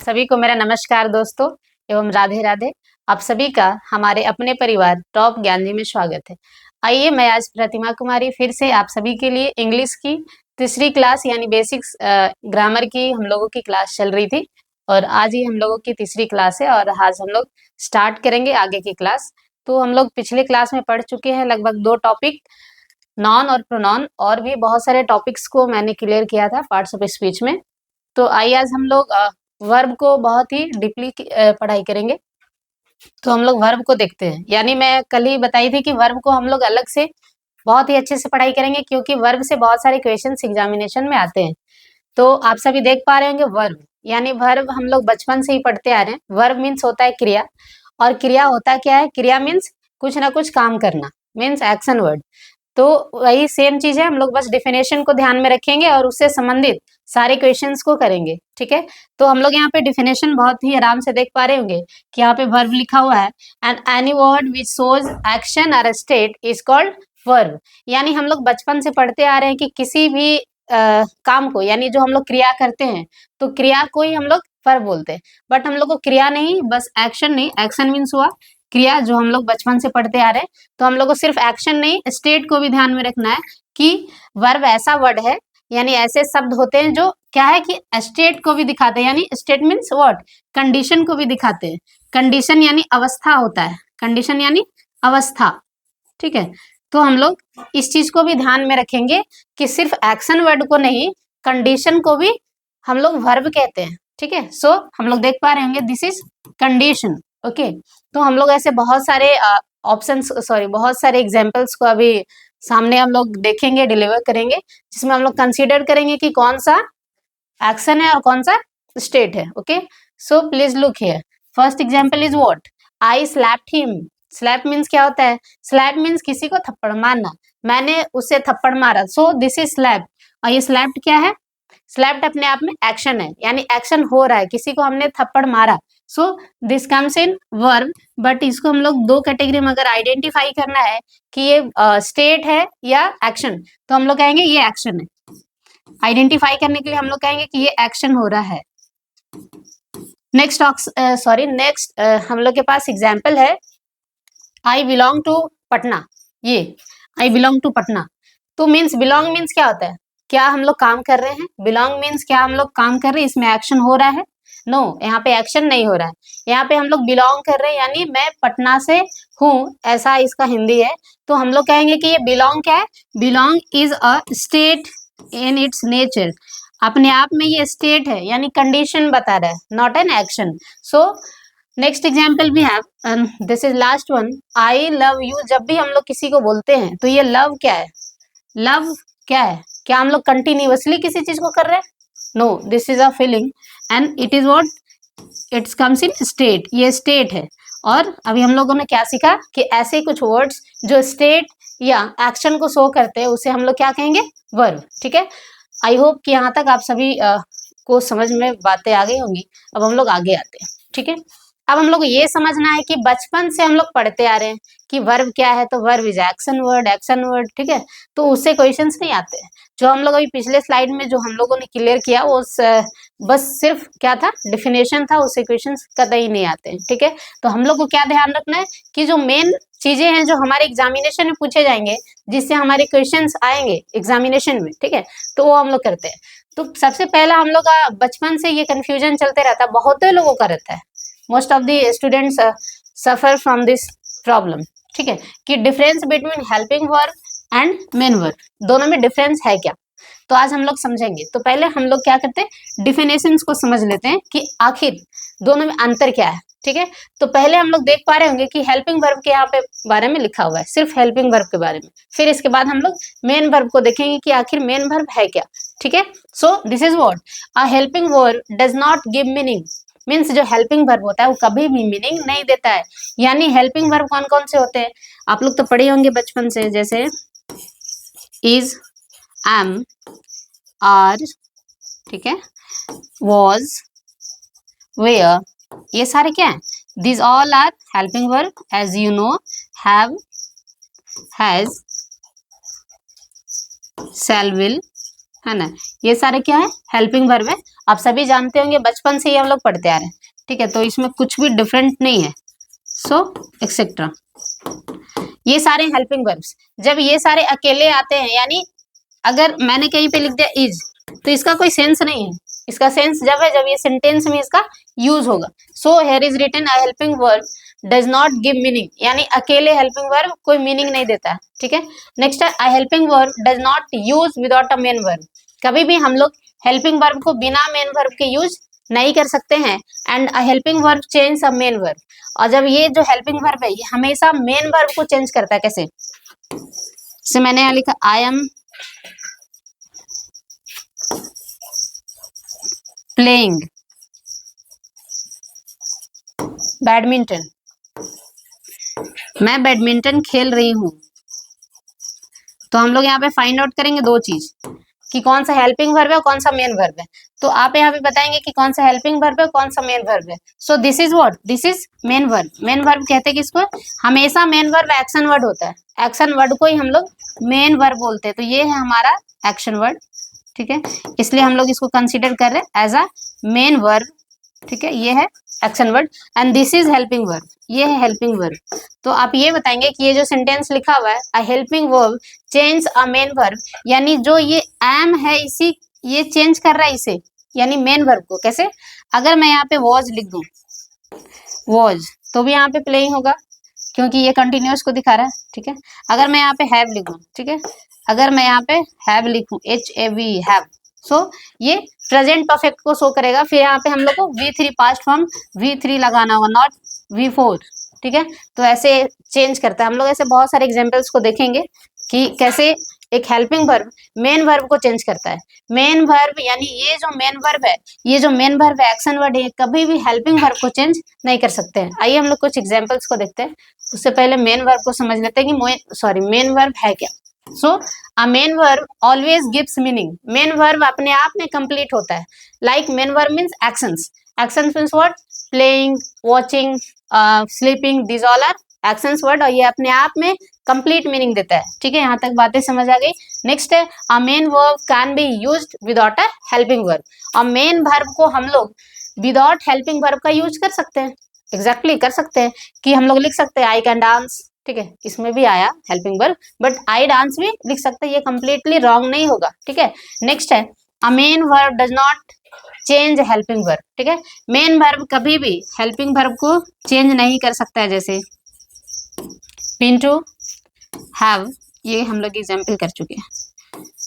सभी को मेरा नमस्कार दोस्तों एवं राधे राधे। आप सभी का हमारे अपने परिवार टॉप ज्ञान जी में स्वागत है। आइए, मैं आज प्रतिमा कुमारी फिर से आप सभी के लिए इंग्लिश की तीसरी क्लास यानी बेसिक्स ग्रामर की हम लोगों की क्लास चल रही थी और आज ही हम लोगों की तीसरी क्लास है और आज हम लोग स्टार्ट करेंगे आगे की क्लास। तो हम लोग पिछले क्लास में पढ़ चुके हैं लगभग 2 टॉपिक, नॉन और प्रोनाउन, और भी बहुत सारे टॉपिक्स को मैंने क्लियर किया था पार्ट्स ऑफ स्पीच में। तो आइए आज हम लोग वर्ब को बहुत ही डीपली पढ़ाई करेंगे। तो हम लोग वर्ब को देखते हैं, यानी मैं कल ही बताई थी कि वर्ब को हम लोग अलग से बहुत ही अच्छे से पढ़ाई करेंगे क्योंकि वर्ब से बहुत सारे क्वेश्चंस एग्जामिनेशन में आते हैं। तो आप सभी देख पा रहे होंगे वर्ब, यानी वर्ब हम लोग बचपन से ही पढ़ते आ रहे हैं। वर्ब मीन्स होता है क्रिया, और क्रिया होता क्या है? क्रिया मीन्स कुछ ना कुछ काम करना, मीन्स एक्शन वर्ड। तो वही सेम चीज है, हम लोग बस डेफिनेशन को ध्यान में रखेंगे और उससे संबंधित सारे क्वेश्चंस को करेंगे। ठीक है, तो हम लोग यहाँ पे डेफिनेशन बहुत ही आराम से देख पा रहे होंगे कि यहाँ पे वर्ब लिखा हुआ है, and any word which shows action और स्टेट इज कॉल्ड वर्ब। यानी हम लोग बचपन से पढ़ते आ रहे हैं कि किसी भी काम को, यानी जो हम लोग क्रिया करते हैं तो क्रिया को ही हम लोग वर्ब बोलते हैं। बट हम लोग को क्रिया नहीं, बस एक्शन नहीं, एक्शन मीन्स हुआ क्रिया जो हम लोग बचपन से पढ़ते आ रहे हैं। तो हम लोग को सिर्फ एक्शन नहीं, स्टेट को भी ध्यान में रखना है कि वर्ब ऐसा वर्ड है, यानी ऐसे शब्द होते हैं जो क्या है कि स्टेट को भी दिखाते हैं, यानी स्टेट मीन्स व्हाट, कंडीशन को भी दिखाते हैं। कंडीशन यानी अवस्था होता है, कंडीशन यानी अवस्था। ठीक है, तो हम लोग इस चीज को भी ध्यान में रखेंगे कि सिर्फ एक्शन वर्ड को नहीं, कंडीशन को भी हम लोग वर्ब कहते हैं। ठीक है, सो हम लोग देख पा रहे होंगे दिस इज कंडीशन। ओके, तो हम लोग ऐसे बहुत सारे बहुत सारे एग्जाम्पल्स को अभी सामने हम लोग देखेंगे, डिलीवर करेंगे, जिसमें हम लोग कंसीडर करेंगे कि कौन सा एक्शन है और कौन सा स्टेट है। Okay, so please look here. First example is what, I slapped him. Slap means क्या होता है? स्लैप मीन्स किसी को थप्पड़ मारना, मैंने उसे थप्पड़ मारा, सो दिस इज स्लैप। और ये स्लैप्ड क्या है? स्लैप्ड अपने आप में एक्शन है, यानी एक्शन हो रहा है, किसी को हमने थप्पड़ मारा, so this comes in verb. But इसको हम लोग 2 कैटेगरी में अगर आइडेंटिफाई करना है कि ये स्टेट है या एक्शन, तो हम लोग कहेंगे ये एक्शन है। आइडेंटिफाई करने के लिए हम लोग कहेंगे कि ये एक्शन हो रहा है। नेक्स्ट हम लोग के पास एग्जाम्पल है, आई बिलोंग टू पटना। ये आई बिलोंग टू पटना, तो मीन्स बिलोंग मीन्स क्या होता है? क्या हम लोग काम कर रहे हैं? बिलोंग मीन्स क्या हम लोग काम कर रहे हैं, इसमें एक्शन हो रहा है? नो, यहाँ पे एक्शन नहीं हो रहा है, यहाँ पे हम लोग बिलोंग कर रहे हैं, यानी मैं पटना से हूँ, ऐसा इसका हिंदी है। तो हम लोग कहेंगे कि ये बिलोंग क्या है? Belong is a state in its nature. अपने आप में ये स्टेट है, यानी कंडीशन बता रहा है, not an action. So next example भी है, this is last one, I love you. जब भी हम लोग किसी को बोलते हैं तो ये लव क्या है? लव क्या है? क्या हम लोग कंटिन्यूअसली किसी चीज को कर रहे हैं? No, this is a feeling and it is what, it's comes in state, ये स्टेट है। और अभी हम लोगों ने क्या सीखा कि ऐसे कुछ वर्ड्स जो स्टेट या एक्शन को शो करते हैं उसे हम लोग क्या कहेंगे? वर्ब। ठीक है, आई होप कि यहाँ तक आप सभी को समझ में बातें आ गई होंगी। अब हम लोग आगे आते हैं। ठीक है, अब हम लोग ये समझना है कि बचपन से हम लोग पढ़ते आ रहे हैं कि वर्ब क्या है, तो verb is action word, action word. ठीक है, तो उससे क्वेश्चंस नहीं आते हैं। जो हम लोग अभी पिछले स्लाइड में जो हम लोगों ने क्लियर किया वो बस सिर्फ क्या था? डिफिनेशन था, उससे क्वेश्चंस कतई नहीं आते हैं। ठीक है, तो हम लोग को क्या ध्यान रखना है कि जो मेन चीजें हैं जो हमारे एग्जामिनेशन में पूछे जाएंगे, जिससे हमारे क्वेश्चंस आएंगे एग्जामिनेशन में, ठीक है, तो वो हम लोग करते हैं। तो सबसे पहला हम लोग का बचपन से ये कंफ्यूजन चलते रहता है, बहुत लोगों का रहता है, most of the students suffer from this problem. ठीक है, कि difference between helping verb and main verb, दोनों में डिफरेंस है क्या? तो आज हम लोग समझेंगे। तो पहले हम लोग क्या करते हैं, डिफिनेशंस को समझ लेते हैं कि आखिर दोनों में अंतर क्या है। ठीक है, तो पहले हम लोग देख पा रहे होंगे कि हेल्पिंग वर्ब के यहाँ पे बारे में लिखा हुआ है, सिर्फ हेल्पिंग वर्ब के बारे में। फिर इसके बाद हम लोग मेन वर्ब को देखेंगे कि आखिर मेन वर्ब है क्या। ठीक है, so this is what, a helping verb does not give meaning. Means जो हेल्पिंग वर्ब होता है वो कभी भी मीनिंग नहीं देता है। यानी हेल्पिंग वर्ब कौन कौन से होते हैं? आप लोग तो पढ़े होंगे बचपन से, जैसे इज, एम, आर, ठीक है, वॉज, वेयर, ये सारे क्या है? These all are helping verb, as you know, have, has, shall, will, है ना, ये सारे क्या है? हेल्पिंग वर्ब है। आप सभी जानते होंगे, बचपन से ही हम लोग पढ़ते आ रहे हैं, ठीक है, तो इसमें कुछ भी डिफरेंट नहीं है। सो एक्सेट्रा, ये सारे हेल्पिंग वर्ब्स जब ये सारे अकेले आते हैं, यानी अगर मैंने कहीं पे लिख दिया इज, तो इसका कोई सेंस नहीं है। इसका सेंस जब है जब ये सेंटेंस में इसका यूज होगा। So here is written a helping verb does not give meaning, यानी अकेले हेल्पिंग वर्ब कोई मीनिंग नहीं देता है, ठीक है। नेक्स्ट है अ helping verb does not use without a main verb, कभी भी हम लोग हेल्पिंग वर्ब को बिना मेन वर्ब के यूज नहीं कर सकते हैं। And a helping verb change a main verb, और जब ये जो हेल्पिंग वर्ब है ये हमेशा मेन वर्ब को चेंज करता है। कैसे? से मैंने यहाँ लिखा आई एम प्लेइंग बैडमिंटन, मैं बैडमिंटन खेल रही हूं। तो हम लोग यहाँ पे फाइंड आउट करेंगे दो चीज कि कौन सा हेल्पिंग वर्ब है और कौन सा मेन वर्ब है। तो आप यहाँ पे बताएंगे कि कौन सा हेल्पिंग वर्ब है कौन सा मेन वर्ब है। So this is what, this is main verb. Main verb कहते हैं किसको? हमेशा मेन वर्ब एक्शन वर्ड होता है, एक्शन वर्ड को ही हम लोग मेन वर्ब बोलते हैं। तो ये है हमारा एक्शन वर्ड, ठीक है, इसलिए हम लोग इसको कंसिडर कर रहे हैं एज अ मेन वर्ब, ठीक है। ये है action word and this is helping verb, ये है हेल्पिंग वर्ब। तो आप ये बताएंगे कि ये जो सेंटेंस लिखा हुआ है अ helping verb change a main verb, यानी जो ये एम है इसी ये चेंज कर रहा है इसे, यानी मेन वर्ब को। कैसे? अगर मैं यहाँ पे वॉज लिख दूं, वॉज, तो भी यहाँ पे प्लेइंग होगा क्योंकि ये कंटिन्यूअस को दिखा रहा है, ठीक है। अगर मैं यहाँ पे हैव लिखूं, ठीक है, अगर मैं यहाँ पे हैव लिखूं HAV हैव, सो ये प्रेजेंट परफेक्ट को शो करेगा। फिर यहाँ पे हम लोग को V3 पास्ट फॉर्म V3 लगाना होगा, नॉट V4, ठीक है। तो ऐसे चेंज करता है। हम लोग ऐसे बहुत सारे एग्जाम्पल्स को देखेंगे कि कैसे एक हेल्पिंग वर्ब मेन वर्ब को चेंज करता है। मेन वर्ब यानी ये जो मेन वर्ब है, ये जो मेन वर्ब है एक्शन वर्ड है, कभी भी हेल्पिंग वर्ब को चेंज नहीं कर सकते हैं। आइए हम लोग कुछ एग्जाम्पल्स को देखते हैं। उससे पहले मेन वर्ब को समझ लेते हैं कि मेन वर्ब है क्या। So a main verb always gives meaning, main verb अपने आप में कंप्लीट होता है। Like main verb means actions, actions means what? Playing, watching, sleeping, this all are actions word, और ये अपने आप में कंप्लीट मीनिंग देता है, ठीक है। यहाँ तक बातें समझ आ गई। नेक्स्ट है अ main verb can be used without a helping verb, और मेन वर्ब को हम लोग विदाउट हेल्पिंग वर्ब का यूज कर सकते हैं। एग्जैक्टली कर सकते हैं कि हम लोग लिख सकते हैं आई कैन डांस, ठीक है, इसमें भी आया helping verb, but I dance भी लिख सकते हैं, ये कंप्लीटली रॉन्ग नहीं होगा, ठीक है। नेक्स्ट है अ main verb does not change helping verb, ठीक है, मेन वर्ब कभी भी हेल्पिंग वर्ब को चेंज नहीं कर सकता है। जैसे पिंटू हैव, ये हम लोग एग्जाम्पल कर चुके हैं।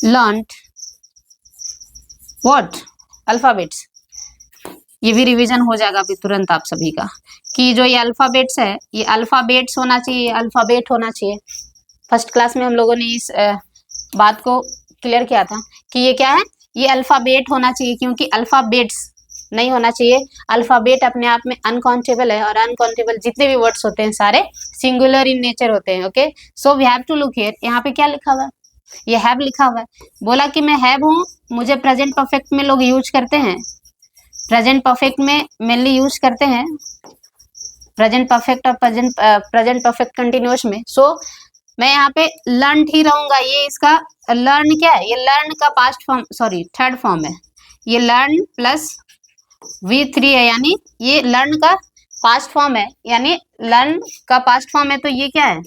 Learned what? अल्फाबेट्स, ये भी रिवीजन हो जाएगा अभी तुरंत आप सभी का कि जो ये अल्फाबेट्स है ये अल्फाबेट्स होना चाहिए, अल्फाबेट होना चाहिए। फर्स्ट क्लास में हम लोगों ने इस बात को क्लियर किया था कि ये क्या है, ये अल्फाबेट होना चाहिए, क्योंकि अल्फाबेट्स नहीं होना चाहिए। अल्फाबेट अपने आप में अनकाउंटेबल है, और अनकाउंटेबल जितने भी वर्ड्स होते हैं सारे सिंगुलर इन नेचर होते हैं। Okay, so we have to look here, यहाँ पे क्या लिखा हुआ है? ये हैव लिखा हुआ है। बोला कि मैं हैव हूँ, मुझे प्रेजेंट परफेक्ट में लोग यूज करते हैं, प्रेजेंट परफेक्ट में मेनली यूज करते हैं, प्रेजेंट परफेक्ट और प्रेजेंट परफेक्ट कंटिन्यूअस में। सो मैं यहाँ पे लर्न ही रहूंगा। ये इसका लर्न क्या है? ये लर्न का past form, sorry third form है। ये लर्न प्लस V3 है, यानी ये लर्न का पास्ट फॉर्म है, यानी लर्न का पास्ट फॉर्म है। तो ये क्या है?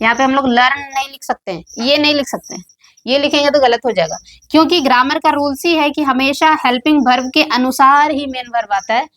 यहाँ पे हम लोग लर्न नहीं लिख सकते हैं, ये नहीं लिख सकते हैं, ये लिखेंगे तो गलत हो जाएगा, क्योंकि ग्रामर का रूल्स ही है कि हमेशा हेल्पिंग वर्ब के अनुसार ही मेन वर्ब आता है।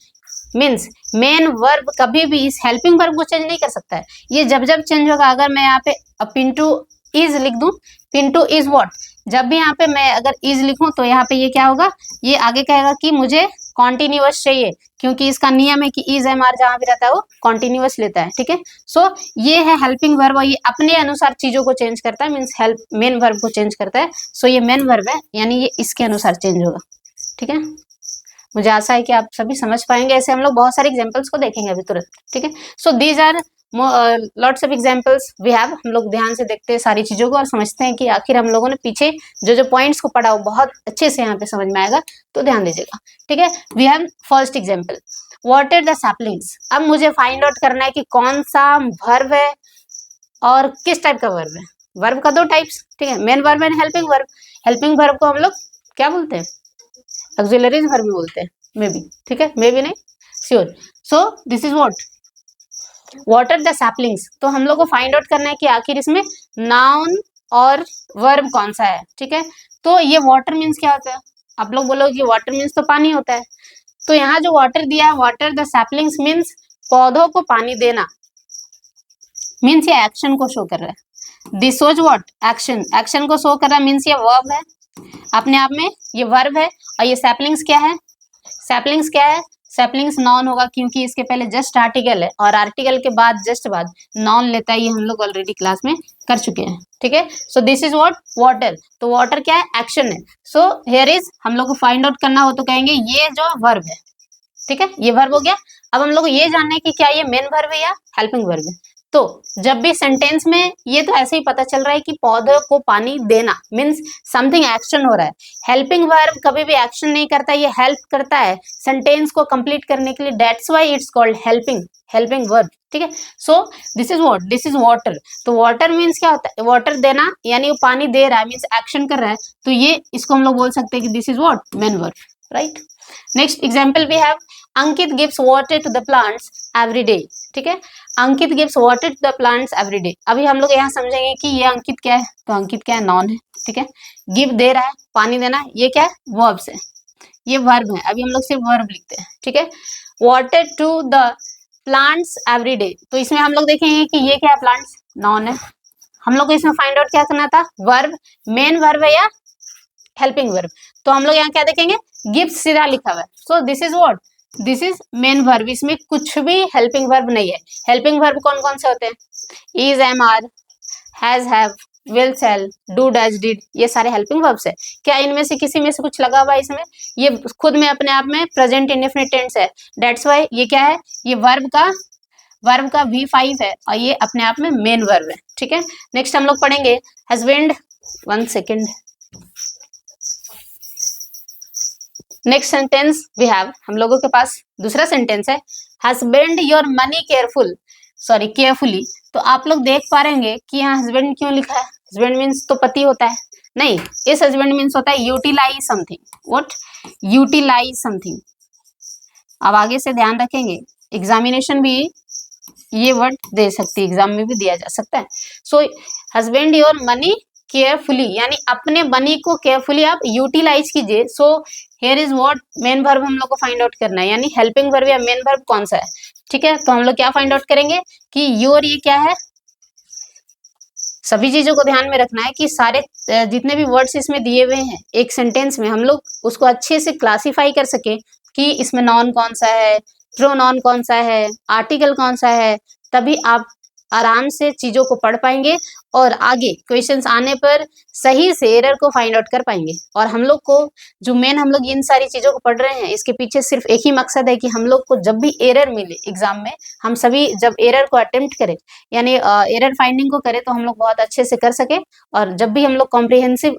मीन्स मेन वर्ब कभी भी इस हेल्पिंग वर्ब को चेंज नहीं कर सकता है। ये जब जब चेंज होगा, अगर मैं यहाँ पे पिंटू इज लिख दूं, पिंटू इज व्हाट, जब भी यहाँ पे मैं अगर इज लिखूं तो यहाँ पे ये क्या होगा, ये आगे कहेगा कि मुझे कॉन्टिन्यूअस चाहिए, क्योंकि इसका नियम है कि इज एम आर जहां भी रहता है वो कॉन्टिन्यूअस लेता है, ठीक है। सो ये है हेल्पिंग वर्ब, और ये अपने अनुसार चीजों को चेंज करता है, मीन्स हेल्प मेन वर्ब को चेंज करता है। सो ये मेन वर्ब है, यानी ये इसके अनुसार चेंज होगा, ठीक है। मुझे आशा है कि आप सभी समझ पाएंगे। ऐसे हम लोग बहुत सारे एग्जांपल्स को देखेंगे अभी तुरंत, ठीक है। So these are lots of examples we have. हम लोग ध्यान से देखते हैं सारी चीजों को और समझते हैं कि आखिर हम लोगों ने पीछे जो जो पॉइंट्स को पढ़ा वो बहुत अच्छे से यहाँ पे समझ में आएगा, तो ध्यान दीजिएगा, ठीक है। We have first example, water the saplings. अब मुझे फाइंड आउट करना है कि कौन सा वर्ब है और किस टाइप का वर्ब है। वर्ब का दो टाइप्स, ठीक है, main verb and helping verb. Helping verb को हम लोग क्या बोलते हैं? ऑक्सिलरीज वर्ब भी बोलते हैं, मे बी, ठीक है, मे बी नहीं, sure. So this is what, water the saplings. तो हम लोग को फाइंड आउट करना है कि आखिर इसमें नाउन और वर्ब कौन सा है, ठीक है। तो ये वाटर मीन्स क्या होता है, आप लोग बोलोगे कि वाटर मीन्स तो पानी होता है, तो यहाँ जो वाटर दिया है, वाटर द सैपलिंग्स मीन्स पौधों को पानी देना, मीन्स ये एक्शन को शो कर रहा है। This shows what, action, action को शो कर रहा है, मीन्स ये वर्ब है अपने आप में, ये वर्ब है। और ये सैपलिंग्स क्या है, सैपलिंग्स क्या है, सैपलिंग्स नॉन होगा क्योंकि इसके पहले जस्ट आर्टिकल है और आर्टिकल के बाद जस्ट बाद नॉन लेता है, ये हम लोग ऑलरेडी क्लास में कर चुके हैं, ठीक है। So this is what, water. तो वाटर क्या है, एक्शन है। सो हियर इज, हम लोग को फाइंड आउट करना हो तो कहेंगे ये जो वर्ब है, ठीक है, ये वर्ब हो गया। अब हम लोग को ये जानना है कि क्या ये मेन वर्ब है या हेल्पिंग वर्ब है। तो जब भी सेंटेंस में, ये तो ऐसे ही पता चल रहा है कि पौधों को पानी देना मीन्स समथिंग एक्शन हो रहा है। हेल्पिंग वर्ब कभी भी एक्शन नहीं करता, ये हेल्प करता है सेंटेंस को कंप्लीट करने के लिए, that's why it's called helping, helping verb, ठीक है। So this is what, this is water. तो वाटर मीन्स क्या होता है, वाटर देना, यानी वो पानी दे रहा है मीन्स एक्शन कर रहा है, तो ये इसको हम लोग बोल सकते हैं कि this is what, main verb, right. Next example we have, Ankit gives water to the plants every day, ठीक है। Ankit gives water to the plants every day. अभी हम लोग यहाँ समझेंगे कि ये अंकित क्या है, तो अंकित क्या है, नॉन है, ठीक है। गिव दे रहा है, पानी देना, ये क्या है, वर्ब्स है, ये वर्ब है। अभी हम लोग सिर्फ वर्ब लिखते हैं, ठीक है। Water to the plants every day, तो इसमें हम लोग देखेंगे कि ये क्या है, प्लांट्स, नॉन है। हम लोग को इसमें फाइंड आउट क्या करना था, वर्ब, मेन वर्ब है या हेल्पिंग वर्ब। तो हम लोग यहाँ क्या देखेंगे, गिव्स सीधा लिखा हुआ है, so this is what, this is main verb. इसमें कुछ भी हेल्पिंग वर्ब नहीं है। हेल्पिंग वर्ब कौन कौन से होते हैं, is, am, are, has, have, will, shall, do, does, did, ये सारे हेल्पिंग वर्ब्स है। क्या इनमें से किसी में से कुछ लगा हुआ है इसमें, ये खुद में अपने आप में प्रेजेंट इंडेफिनिट टेंस है, दैट्स व्हाई ये क्या है, ये वर्ब का V5 है और ये अपने आप में मेन वर्ब है, ठीक है। नेक्स्ट हम लोग पढ़ेंगे husband, 1 second. Next sentence we have, हम लोगों के पास दूसरा सेंटेंस है, husband your money careful, sorry carefully. तो आप लोग देख पा रहेंगे कि यहाँ हस्बैंड क्यों लिखा है, हस्बैंड मीन्स तो पति होता है, नहीं, इस हस्बैंड मीन्स होता है utilise something, what, utilise something. अब आगे से ध्यान रखेंगे, एग्जामिनेशन भी ये वर्ड दे सकती है, एग्जाम में भी दिया जा सकता है। So husband your money carefully, यानी अपने मनी को केयरफुली आप यूटिलाइज कीजिए। सो here is what, main verb हम लोग को फाइंड आउट करना है, यानी हेल्पिंग वर्ब या मेन वर्ब कौन सा है, ठीक है। तो हम लोग क्या फाइंड आउट करेंगे कि योर, ये क्या है, सभी चीजों को ध्यान में रखना है कि सारे जितने भी वर्ड्स इसमें दिए हुए हैं एक सेंटेंस में, हम लोग उसको अच्छे से क्लासिफाई कर सके कि इसमें नॉन कौन सा है, प्रोनाउन कौन सा है, आर्टिकल कौन सा है, तभी आप आराम से चीजों को पढ़ पाएंगे और आगे क्वेश्चंस आने पर सही से एरर को फाइंड आउट कर पाएंगे। और हम लोग को जो मेन, हम लोग इन सारी चीजों को पढ़ रहे हैं, इसके पीछे सिर्फ एक ही मकसद है कि हम लोग को जब भी एरर मिले एग्जाम में, हम सभी जब एरर को अटेम्प्ट करें, यानी एरर फाइंडिंग को करें, तो हम लोग बहुत अच्छे से कर सके। और जब भी हम लोग कॉम्प्रिहेंसिव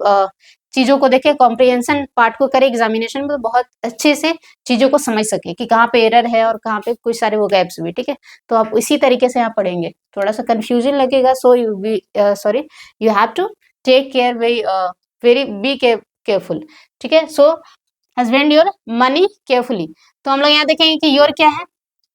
चीजों को देखें, कॉम्प्रिहेंशन पार्ट को करें एग्जामिनेशन में, तो बहुत अच्छे से चीजों को समझ सके कि कहाँ पे एरर है और कहाँ पे कुछ सारे वो गैप्स भी, ठीक है। तो आप इसी तरीके से यहाँ पढ़ेंगे, थोड़ा सा कंफ्यूजन लगेगा, so sorry, you have to take care, very be careful, ठीक है। So husband your money carefully. तो हम लोग यहाँ देखेंगे कि योर क्या है,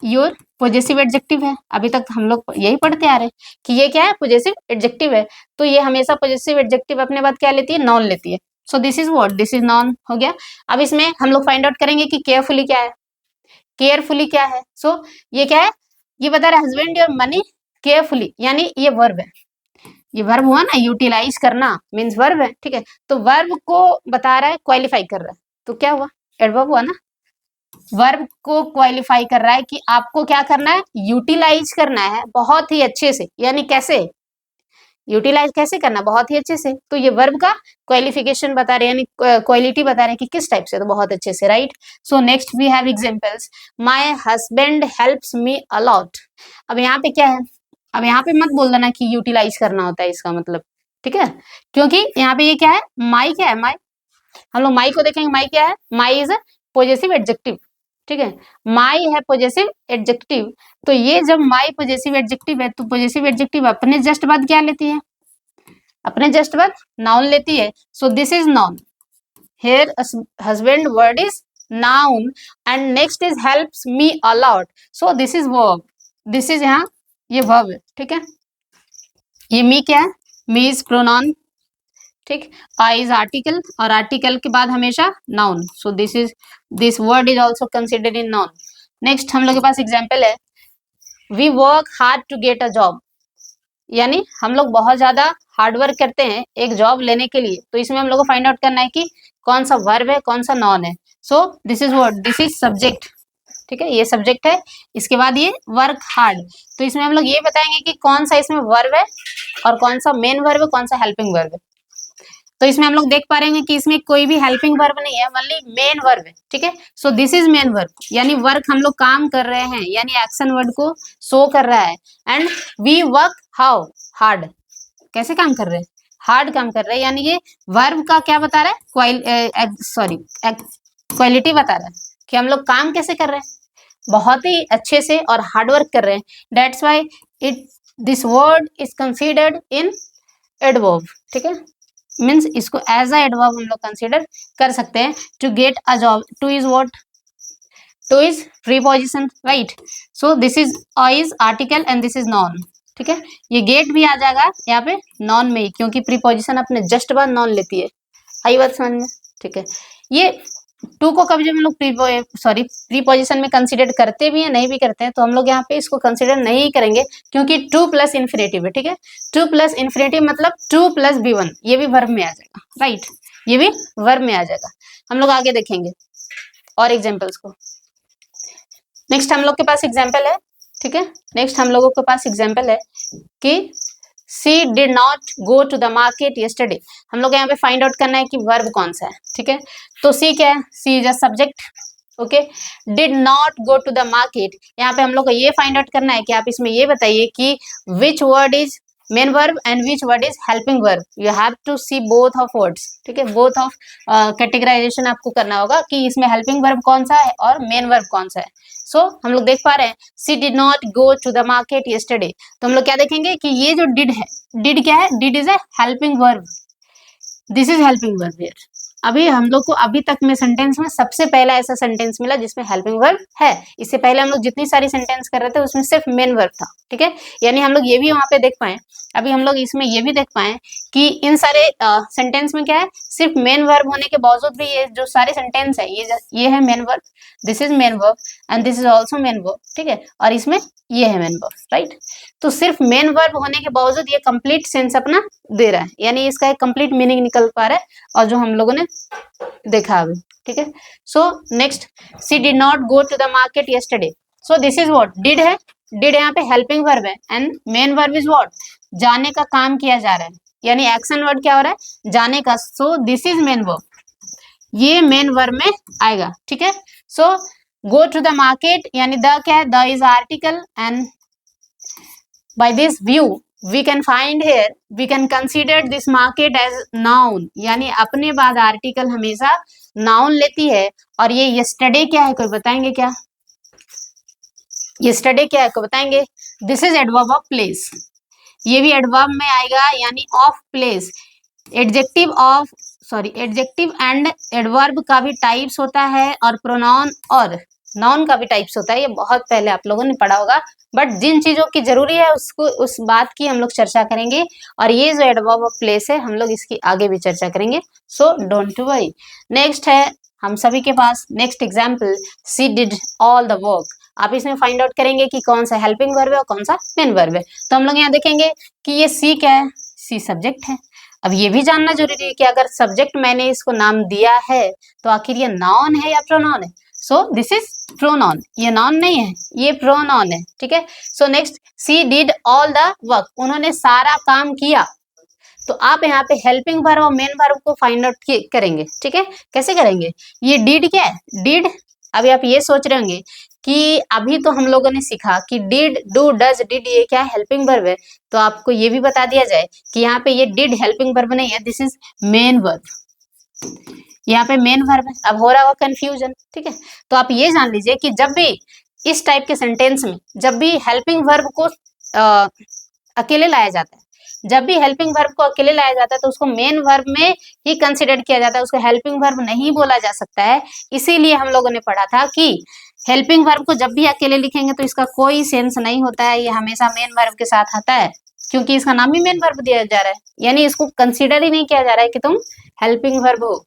योर पॉजेसिव एडजेक्टिव है। अभी तक हम लोग यही पढ़ते आ रहे हैं कि ये क्या है, पॉजेसिव एडजेक्टिव है। तो ये हमेशा पॉजेसिव एडजेक्टिव अपने बाद क्या लेती है, नॉन लेती है। So this is what, this is non हो गया। अब इसमें हम लोग फाइंड आउट करेंगे कि केयरफुली क्या है, केयरफुली क्या है। सो ये क्या है, ये बता रहा है हस्बैंड योर मनी केयरफुली, यानी ये वर्ब है, ये वर्ब हुआ ना, यूटिलाइज करना मीन्स वर्ब है, ठीक है। तो वर्ब को बता रहा है, क्वालिफाई कर रहा है, तो क्या हुआ, एडवर्ब हुआ ना। वर्ब को क्वालिफाई कर रहा है कि आपको क्या करना है, यूटिलाइज करना है बहुत ही अच्छे से, यानी कैसे यूटिलाइज कैसे करना, बहुत ही अच्छे से। तो ये वर्ब का क्वालिफिकेशन बता रहे हैं, यानी क्वालिटी बता रहे हैं कि किस टाइप से, तो बहुत अच्छे से, right. So next we have examples, my husband helps me a lot. अब यहाँ पे क्या है, अब यहाँ पे मत बोल देना कि यूटिलाइज करना होता है इसका मतलब, ठीक है, क्योंकि यहाँ पे ये क्या है, माई क्या है, माई, हम लोग माई को देखेंगे, माई क्या है, माई इज अ पॉजेसिव एडजेक्टिव, ठीक है। माई है पॉजेसिव एडजेक्टिव, तो ये जब माई पॉजेसिव एडजेक्टिव है, तो पॉजेसिव एडजेक्टिव अपने जस्ट बाद क्या लेती है, अपने जस्ट बाद नाउन लेती है। So this is noun, Here husband word is noun and next is helps me a lot. So this is verb. This is यहाँ ये verb है, ठीक है। ये me क्या है? me is pronoun, ठीक। I is article और article के बाद हमेशा noun. So this word is also considered in noun. Next हम लोग के पास example है we work hard to get a job. यानी हम लोग बहुत ज्यादा हार्ड वर्क करते हैं एक जॉब लेने के लिए। तो इसमें हम लोग को फाइंड आउट करना है कि कौन सा वर्ब है कौन सा नॉन है। So this is word, this is subject, ठीक है, ये सब्जेक्ट है। इसके बाद ये वर्क हार्ड, तो इसमें हम लोग ये बताएंगे कि कौन सा इसमें वर्ब है और कौन सा मेन वर्ब है, कौन सा हेल्पिंग वर्ब है। तो इसमें हम लोग देख पा रहे हैं कि इसमें कोई भी हेल्पिंग वर्ब नहीं है, ओनली मेन वर्ब है, ठीक है। So this is main verb, यानी वर्क हम लोग काम कर रहे हैं, यानी एक्शन वर्ड को शो कर रहा है। And we work how hard, कैसे काम कर रहे हैं, हार्ड काम कर रहे हैं, यानी ये वर्ब का क्या बता रहा है, क्वालिटी बता रहा है कि हम लोग काम कैसे कर रहे हैं, बहुत ही अच्छे से और हार्ड वर्क कर रहे हैं। That's why this word is considered in adverb, ठीक है, मीन्स इसको एज अ एडवर्ब हम लोग कंसिडर कर सकते हैं। To get a job, to is what, to is preposition, right. So this is article and this is noun, ठीक है। ये गेट भी आ जाएगा यहाँ पे नॉन में ही, क्योंकि प्रीपोजिशन अपने जस्ट बाद नॉन लेती है। आई बात समझ में, ठीक है। ये टू को कभी जब हम लोग प्रीपोजिशन में कंसिडर करते भी हैं नहीं भी करते हैं, तो हम लोग यहाँ पे इसको कंसिडर नहीं करेंगे, क्योंकि टू प्लस इन्फिनेटिव है, ठीक है। टू प्लस इन्फिनेटिव मतलब टू प्लस B1, ये भी वर्ब में आ जाएगा, राइट, ये भी वर्ब में आ जाएगा। हम लोग आगे देखेंगे और एग्जाम्पल्स को। नेक्स्ट हम लोग के पास एग्जाम्पल है, ठीक है, नेक्स्ट हम लोगों के पास एग्जाम्पल है कि she did not go to the market yesterday. हम लोग यहाँ पे फाइंड आउट करना है कि वर्ब कौन सा है, ठीक है। तो सी क्या है, she is a subject, okay. Did not go to the market, यहाँ पे हम लोग को ये फाइंड आउट करना है कि आप इसमें ये बताइए कि which word is main verb and which word is helping verb. You have to see both of words, ठीक है, बोथ ऑफ कैटेगराइजेशन आपको करना होगा कि इसमें हेल्पिंग वर्ब कौन सा है और मेन वर्ब कौन सा है। सो हम लोग देख पा रहे हैं she did not go to the market yesterday, तो हम लोग क्या देखेंगे कि ये जो डिड है, डिड क्या है, did is a helping verb, this is helping verb here. अभी हम लोग को अभी तक में सेंटेंस में सबसे पहला ऐसा सेंटेंस मिला जिसमें हेल्पिंग वर्ब है। इससे पहले हम लोग जितनी सारी सेंटेंस कर रहे थे उसमें सिर्फ मेन वर्ब था, ठीक है। यानी हम लोग ये भी वहां पे देख पाए, अभी हम लोग इसमें ये भी देख पाए कि इन सारे सेंटेंस में क्या है, सिर्फ मेन वर्ब होने के बावजूद भी ये जो सारे सेंटेंस है ये है main verb, this is main verb and this is also main verb, ठीक है, और इसमें ये है मेन वर्ब, राइट। तो सिर्फ मेन वर्ब होने के बावजूद ये कंप्लीट सेंस अपना दे रहा है, यानी इसका एक कंप्लीट मीनिंग निकल पा रहा है, और जो हम लोगों ने देखा अभी, ठीक है। So next, she did not go to the market yesterday. So this is what, did है, डिड यहाँ पे हेल्पिंग वर्ब है and main verb is what, जाने का काम किया जा रहा है, यानी एक्शन वर्ड क्या हो रहा है, जाने का। सो दिस इज मेन वर्ब, ये मेन वर्ब में आएगा, ठीक है। सो गो टू द मार्केट यानी द क्या है, the is article and by this view we can find here, we can consider this market as noun, यानी अपने बाद आर्टिकल हमेशा नाउन लेती है। और ये yesterday क्या है, कोई बताएंगे क्या, yesterday क्या है, कोई बताएंगे। This is adverb of place, ये भी एडवर्ब में आएगा, यानी of place. Adjective and adverb का भी टाइप्स होता है और प्रोनाउन और नाउन का भी टाइप्स होता है, ये बहुत पहले आप लोगों ने पढ़ा होगा, बट जिन चीजों की जरूरी है उसको उस बात की हम लोग चर्चा करेंगे। और ये जो एडवर्ब ऑफ प्लेस है हम लोग इसकी आगे भी चर्चा करेंगे, सो डोंट वरी। नेक्स्ट है हम सभी के पास next example, she did all the work. आप इसमें फाइंड आउट करेंगे कि कौन सा हेल्पिंग वर्ब है और कौन सा मेन वर्ब है। तो हम लोग यहाँ देखेंगे कि ये सी क्या है, सी सब्जेक्ट है। अब ये भी जानना जरूरी है कि अगर सब्जेक्ट मैंने इसको नाम दिया है तो आखिर ये नाउन है या प्रोनाउन है। सो दिस इज प्रोनाउन, ये नाउन नहीं है, ये प्रोनाउन है, ठीक है। So next, she did all the work, उन्होंने सारा काम किया। तो आप यहाँ पे हेल्पिंग वर्ब और मेन वर्ब को फाइंड आउट करेंगे, ठीक है। कैसे करेंगे, ये डिड क्या है, डिड। अभी आप ये सोच रहे होंगे कि अभी तो हम लोगों ने सीखा कि डिड, डू, डज, डिड ये क्या है, हेल्पिंग वर्ब है। तो आपको ये भी बता दिया जाए कि यहाँ पे ये डिड हेल्पिंग वर्ब नहीं है, दिस इज मेन वर्ब, यहाँ पे मेन वर्ब है। अब हो रहा होगा कंफ्यूजन, ठीक है। तो आप ये जान लीजिए कि जब भी इस टाइप के सेंटेंस में जब भी हेल्पिंग वर्ब को अकेले लाया जाता है, जब भी हेल्पिंग वर्ब को अकेले लाया जाता है तो उसको मेन वर्ब में ही कंसिडर किया जाता है, उसको हेल्पिंग वर्ब नहीं बोला जा सकता है। इसीलिए हम लोगों ने पढ़ा था कि हेल्पिंग वर्ब को जब भी अकेले लिखेंगे तो इसका कोई सेंस नहीं होता है, ये हमेशा मेन वर्ब के साथ आता है, क्योंकि इसका नाम ही मेन वर्ब दिया जा रहा है, यानी इसको कंसिडर ही नहीं किया जा रहा है कि तुम हेल्पिंग वर्ब हो।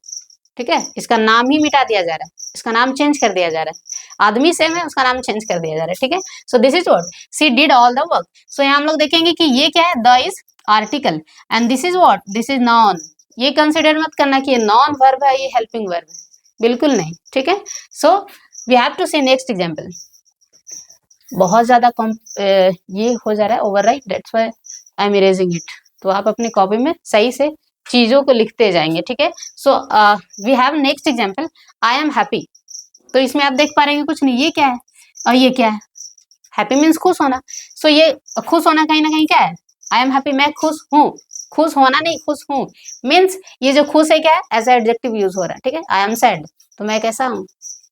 ठीक है, इसका नाम ही मिटा दिया जा रहा है, इसका नाम चेंज कर दिया जा रहा है, आदमी सेम है, उसका नाम चेंज कर दिया जा रहा है। ठीक है, so this is what she did all the work. So यहाँ हम लोग देखेंगे कि ये क्या है, the is article and this is what, this is noun. ये कंसिडर मत करना कि ये नॉन वर्ब है, ये हेल्पिंग वर्ब है, बिल्कुल नहीं। ठीक है, so we have to see next example. बहुत ज्यादा ये हो जा रहा है overwrite, that's why I am erasing it. तो आप अपनी कॉपी में सही से चीजों को लिखते जाएंगे। ठीक है, so we have next example, I am happy. तो इसमें आप देख पा रहे हैं कुछ नहीं, ये क्या है और ये क्या है, हैप्पी मीन्स खुश होना। सो ये खुश होना कहीं ना कहीं क्या है, आई एम हैप्पी, मैं खुश हूँ, खुश होना नहीं, खुश हूँ मीन्स ये जो खुश है क्या है, एज एडजेक्टिव यूज हो रहा है। ठीक है, आई एम सैड, तो मैं कैसा हूँ,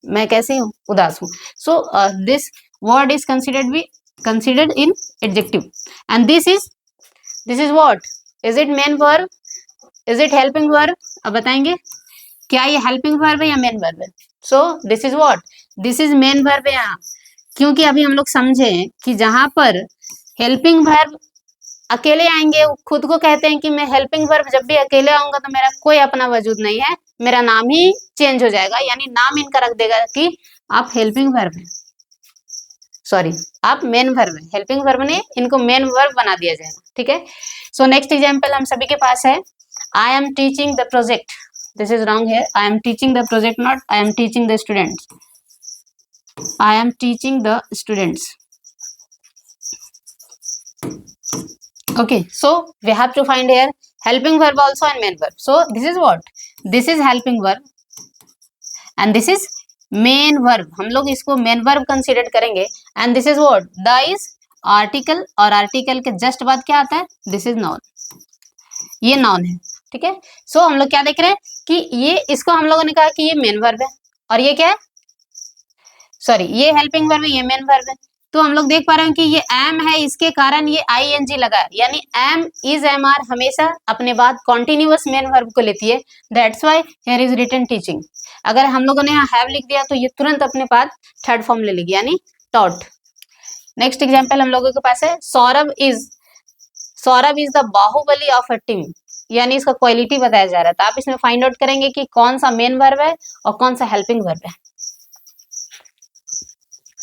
मैं कैसी हूँ, उदास हूँ। So this word is considered in adjective and this is what, is it main verb, is it helping verb? अब बताएंगे क्या ये helping verb है या main verb है। so this is what, this is main verb है यहाँ, क्योंकि अभी हम लोग समझे कि जहां पर helping verb अकेले आएंगे, खुद को कहते हैं कि मैं हेल्पिंग वर्ब जब भी अकेले आऊंगा तो मेरा कोई अपना वजूद नहीं है, मेरा नाम ही चेंज हो जाएगा, यानी नाम इनका रख देगा कि आप हेल्पिंग वर्ब है, सॉरी आप मेन वर्ब है, हेल्पिंग वर्ब ने इनको मेन वर्ब बना दिया जाएगा। ठीक है, सो नेक्स्ट एग्जांपल हम सभी के पास है, I am teaching the project. This is wrong है, I am teaching the project, not I am teaching the students, I am teaching the students. okay, so we have to find here helping verb also and main verb. So this is what, this is helping verb and this is main verb, हम लोग इसको main verb consider करेंगे। And this is what, the is article, और article के just बाद क्या आता है, दिस इज नॉन, ये नॉन है। ठीक है, सो हम लोग क्या देख रहे हैं कि ये, इसको हम लोगों ने कहा कि ये मेन वर्ब है और ये क्या है, सॉरी ये हेल्पिंग वर्ब है, ये मेन वर्ब है। तो हम लोग देख पा रहे हैं कि ये एम है, इसके कारण ये आईएनजी लगा है, यानी एम इज एम आर हमेशा अपने बाद कॉन्टिन्यूअस मेन वर्ब को लेती है, that's why here is written teaching. अगर हम लोगों ने यहाँ हैव लिख दिया तो ये तुरंत अपने पास थर्ड फॉर्म ले लेगी, यानी टॉट। नेक्स्ट एग्जाम्पल हम लोगों के पास है, Saurabh is the Baahubali of a team, यानी इसका क्वालिटी बताया जा रहा है। तो आप इसमें फाइंड आउट करेंगे कि कौन सा मेन वर्ब है और कौन सा हेल्पिंग वर्ब है।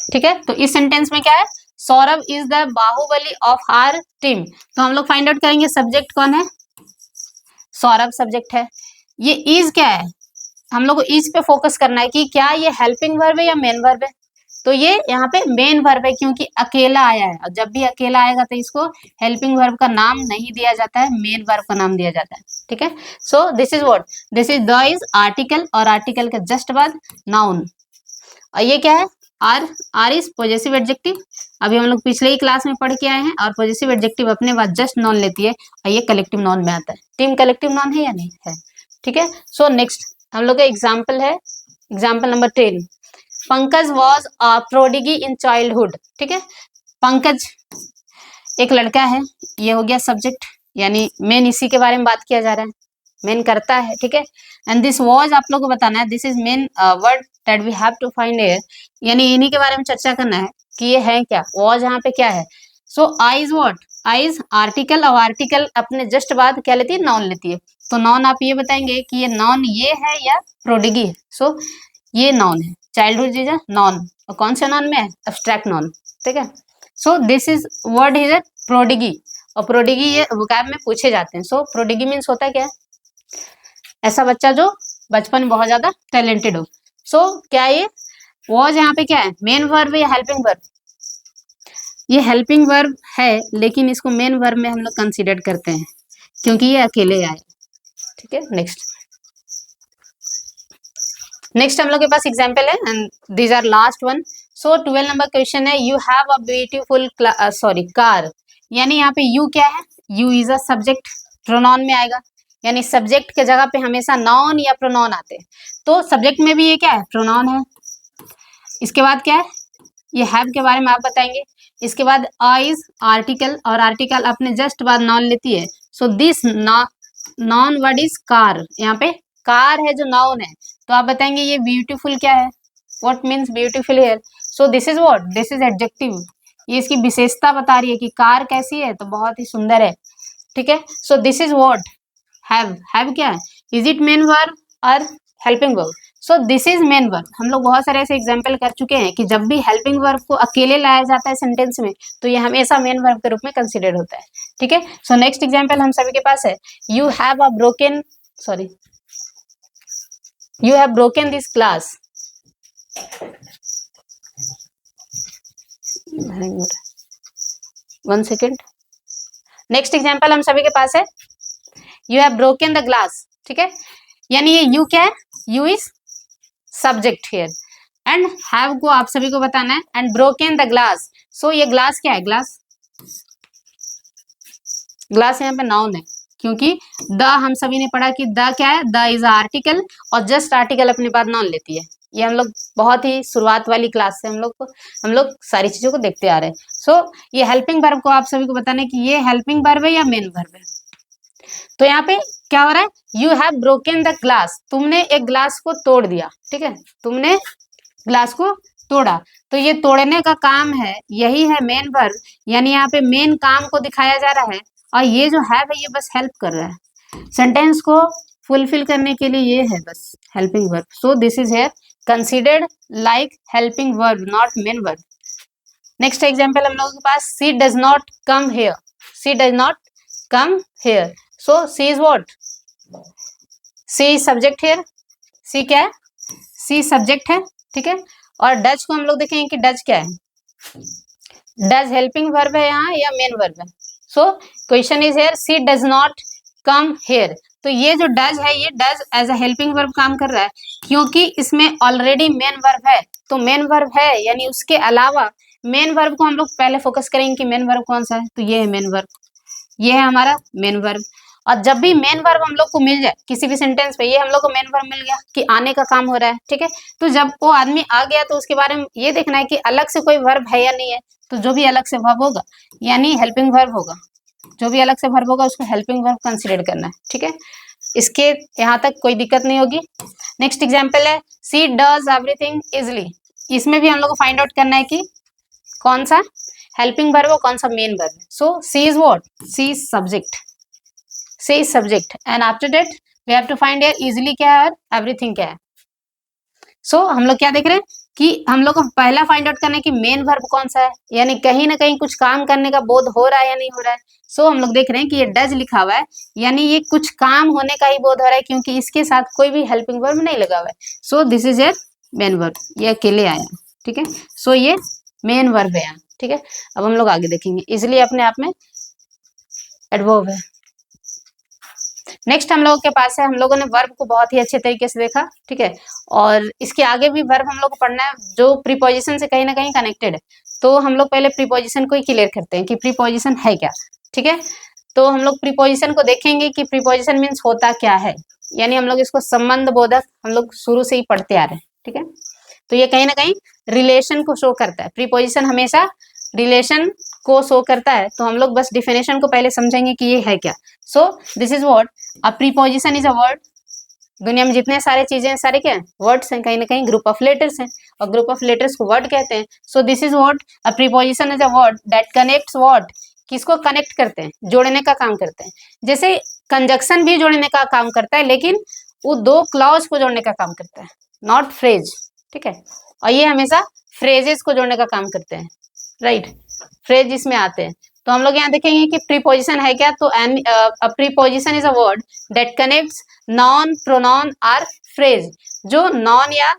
ठीक है, तो इस सेंटेंस में क्या है, Saurabh is the Baahubali of our team. तो हम लोग फाइंड आउट करेंगे सब्जेक्ट कौन है, सौरभ सब्जेक्ट है, ये इज क्या है, हम लोग को इज पे फोकस करना है कि क्या ये हेल्पिंग वर्ब है या मेन वर्ब है। तो ये यहाँ पे मेन वर्ब है क्योंकि अकेला आया है, और जब भी अकेला आएगा तो इसको हेल्पिंग वर्ब का नाम नहीं दिया जाता है, मेन वर्ब का नाम दिया जाता है। ठीक है, so this is what, this is the is article, और आर्टिकल के जस्ट बाद नाउन, और ये क्या है, आर इज पॉजेसिव एडजेक्टिव। अभी हम लोग पिछले ही क्लास में पढ़ के आए हैं, और पॉजेसिव एडजेक्टिव अपने बाद जस्ट नॉन लेती है, और ये कलेक्टिव नॉन में आता है। टीम कलेक्टिव नॉन है या नहीं है। ठीक है, सो नेक्स्ट हम लोग का एग्जाम्पल है, example number 10, Pankaj was a prodigy in childhood. ठीक है, पंकज एक लड़का है, ये हो गया सब्जेक्ट, यानी मेन इसी के बारे में बात किया जा रहा है, मेन करता है। ठीक है, एंड दिस वॉज आप लोग को बताना है, this is main word that we have to find here, यानी इन्हीं के बारे में चर्चा करना है कि ये है क्या, वॉज यहाँ पे क्या है। So I is what, I is article, और आर्टिकल अपने जस्ट बाद क्या लेती है, नॉन लेती है। तो नॉन आप ये बताएंगे कि ये नॉन ये है या प्रोडिगी है। सो ये नॉन है, चाइल्डहुड इज अ नॉन, और कौन से नॉन में है, एब्स्ट्रैक्ट नॉन। ठीक है, so this is word is a prodigy, और प्रोडिगी ये वोकैब में पूछे जाते हैं। सो प्रोडिगी मीन्स होता है क्या, ऐसा बच्चा जो बचपन में बहुत ज्यादा टैलेंटेड हो। सो क्या ये वॉज यहाँ पे क्या है, मेन वर्ब या हेल्पिंग वर्ब, ये हेल्पिंग वर्ब है, लेकिन इसको मेन वर्ब में हम लोग कंसीडर करते हैं क्योंकि ये अकेले आए। ठीक है, नेक्स्ट हम लोग के पास एग्जाम्पल है, and these are last one. So 12 number question है, you have a beautiful car, यानी यहाँ पे यू क्या है, you is a subject, pronoun में आएगा, यानी सब्जेक्ट के जगह पे हमेशा नाउन या प्रोनाउन आते हैं। तो सब्जेक्ट में भी ये क्या है, प्रोनाउन है, इसके बाद क्या है, ये हैव के बारे में आप बताएंगे। इसके बाद अ इज आर्टिकल, और आर्टिकल अपने जस्ट बाद नाउन लेती है। So this noun word is car, यहाँ पे कार है जो नाउन है, तो आप बताएंगे ये ब्यूटीफुल क्या है, what means beautiful here. So this is what, this is adjective, ये इसकी विशेषता बता रही है कि कार कैसी है, तो बहुत ही सुंदर है, ठीक है। So this is what have क्या है, इज इट मेन वर्ब और helping verb. So this is main verb. हम लोग बहुत सारे ऐसे एग्जाम्पल कर चुके हैं कि जब भी हेल्पिंग वर्ब को अकेले लाया जाता है सेंटेंस में, तो ये हमेशा मेन वर्ब के रूप में कंसिडर होता है, ठीक है। सो नेक्स्ट एग्जाम्पल हम सभी के पास है, you have a broken, sorry, you have broken this glass. 1 second. Next example हम सभी के पास है, you have broken the glass, ठीक है। यानी ये यू क्या है, you is subject here, and have को आप सभी को बताना है, एंड ब्रोकन द ग्लास। सो ये ग्लास क्या है, ग्लास, ग्लास यहाँ पे नाउन है, क्योंकि द हम सभी ने पढ़ा कि द क्या है, द इज आर्टिकल, और जस्ट आर्टिकल अपने बाद नाउन लेती है। ये हम लोग बहुत ही शुरुआत वाली क्लास से हम लोग सारी चीजों को देखते आ रहे हैं। सो ये हेल्पिंग वर्ब को आप सभी को बताना है कि ये हेल्पिंग वर्ब है या मेन वर्ब है। तो यहाँ पे क्या हो रहा है, you have broken the glass, तुमने एक ग्लास को तोड़ दिया, ठीक है, तुमने ग्लास को तोड़ा, तो ये तोड़ने का काम है, यही है मेन वर्ब, यानी यहाँ पे मेन काम को दिखाया जा रहा है, और ये जो हैव है ये बस हेल्प कर रहा है, सेंटेंस को फुलफिल करने के लिए ये है बस helping verb. So this is here considered like helping verb, not main verb. Next example हम लोगों के पास, she does not come here, she does not come here. So she is what, she is subject here, she क्या है, सी subject है, ठीक है। और डज को हम लोग देखेंगे कि डज क्या है, डज हेल्पिंग वर्ब है यहाँ या मेन वर्ब है। So question is here, she does not come here, तो ये जो डज है ये does as a helping verb काम कर रहा है, क्योंकि इसमें ऑलरेडी मेन वर्ब है, तो मेन वर्ब है यानी उसके अलावा मेन वर्ब को हम लोग पहले फोकस करेंगे कि मेन वर्ब कौन सा है, तो ये है मेन वर्ब, ये है हमारा मेन वर्ब। और जब भी मेन वर्ब हम लोग को मिल जाए किसी भी सेंटेंस पे, ये हम लोग को मेन वर्ब मिल गया कि आने का काम हो रहा है, ठीक है, तो जब वो आदमी आ गया तो उसके बारे में ये देखना है कि अलग से कोई वर्ब है या नहीं है, तो जो भी अलग से वर्ब होगा यानी हेल्पिंग वर्ब होगा, जो भी अलग से वर्ब होगा उसको हेल्पिंग वर्ब कंसीडर करना है, ठीक है। इसके यहाँ तक कोई दिक्कत नहीं होगी। नेक्स्ट एग्जाम्पल है, सी डज एवरीथिंग इजिली, इसमें भी हम लोग को फाइंड आउट करना है कि कौन सा हेल्पिंग वर्ब और कौन सा मेन वर्ब है। So she is what, she is subject, she is subject, and after that we have to find here easily क्या है और एवरीथिंग क्या है। सो हम लोग क्या देख रहे हैं कि हम लोग को पहला फाइंड आउट करना है कि मेन वर्ब कौन सा है, यानी कहीं ना कहीं कुछ काम करने का बोध हो रहा है या नहीं हो रहा है। सो हम लोग देख रहे हैं कि ये डज लिखा हुआ है, यानी ये कुछ काम होने का ही बोध हो रहा है, क्योंकि इसके साथ कोई भी हेल्पिंग वर्ब नहीं लगा हुआ है। So this is a main verb, ये अकेले आया, ठीक है। सो ये मेन वर्ब है यहाँ, ठीक है। अब हम लोग आगे देखेंगे, इसलिए अपने आप में एडवर्ब है। नेक्स्ट हम लोगों के पास है, हम लोगों ने वर्ब को बहुत ही अच्छे तरीके से देखा, ठीक है, और इसके आगे भी वर्ब हम लोग को पढ़ना है जो प्रीपोजिशन से कहीं ना कहीं कनेक्टेड है। तो हम लोग पहले प्रीपोजिशन को ही क्लियर करते हैं कि प्रीपोजिशन है क्या, ठीक है। तो हम लोग प्रीपोजिशन को देखेंगे कि प्रीपोजिशन मीन्स होता क्या है, यानी हम लोग इसको संबंध बोधक हम लोग शुरू से ही पढ़ते आ रहे हैं, ठीक है। तो ये कहीं ना कहीं रिलेशन को शो करता है, प्रीपोजिशन हमेशा रिलेशन को शो करता है, तो हम लोग बस डिफिनेशन को पहले समझेंगे कि ये है क्या। सो this is what, a preposition is a word, दुनिया में जितने सारे चीजें हैं सारे क्या वर्ड्स हैं, कहीं ना कहीं ग्रुप ऑफ लेटर्स हैं, और ग्रुप ऑफ लेटर्स को वर्ड कहते हैं। सो this is what, a preposition is a word that connects what, किसको कनेक्ट करते हैं, जोड़ने का काम करते हैं। जैसे कंजक्शन भी जोड़ने का काम करता है, लेकिन वो दो क्लॉज को जोड़ने का काम करता है, नॉट फ्रेज, ठीक है। और ये हमेशा फ्रेजेस को जोड़ने का काम करते हैं, राइट, फ्रेज इसमें आते हैं। तो हम लोग यहाँ देखेंगे कि प्रीपोजिशन है क्या, तो preposition is a word that connects non, pronoun और फ्रेज, जो नॉन या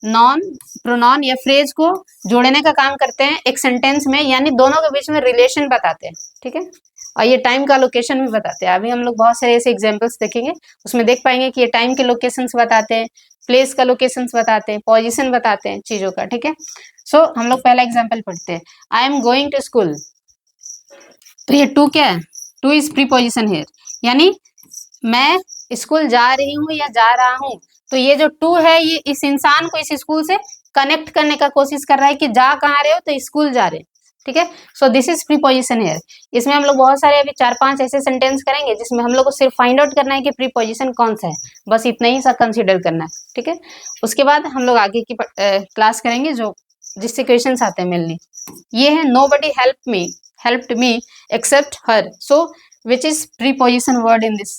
नॉन, प्रोनाउन या फ्रेज को जोड़ने का काम करते हैं एक सेंटेंस में, यानी दोनों के बीच में रिलेशन बताते हैं, ठीक है। और ये टाइम का लोकेशन भी बताते हैं। अभी हम लोग बहुत सारे ऐसे एग्जांपल्स देखेंगे, उसमें देख पाएंगे कि ये टाइम के लोकेशंस बताते हैं, प्लेस का लोकेशंस बताते हैं, पोजीशन बताते हैं चीजों का, ठीक है। सो हम लोग पहला एग्जांपल पढ़ते हैं, I am going to school. तो ये टू क्या है, टू इज प्रीपोजिशन हियर, यानी मैं स्कूल जा रही हूँ या जा रहा हूँ। तो ये जो टू है ये इस इंसान को इस स्कूल से कनेक्ट करने का कोशिश कर रहा है कि जा कहाँ रहे हो, तो स्कूल जा रहे, ठीक है। So this is preposition here. इसमें हम लोग बहुत सारे अभी 4-5 ऐसे सेंटेंस करेंगे जिसमें हम लोग को सिर्फ फाइंड आउट करना है कि प्रीपोजिशन कौन सा है, बस इतना ही सा कंसीडर करना है, ठीक है। उसके बाद हम लोग आगे की क्लास करेंगे जो जिससे क्वेश्चंस आते हैं मेनली। ये है nobody helped me except her, so which is preposition word in this,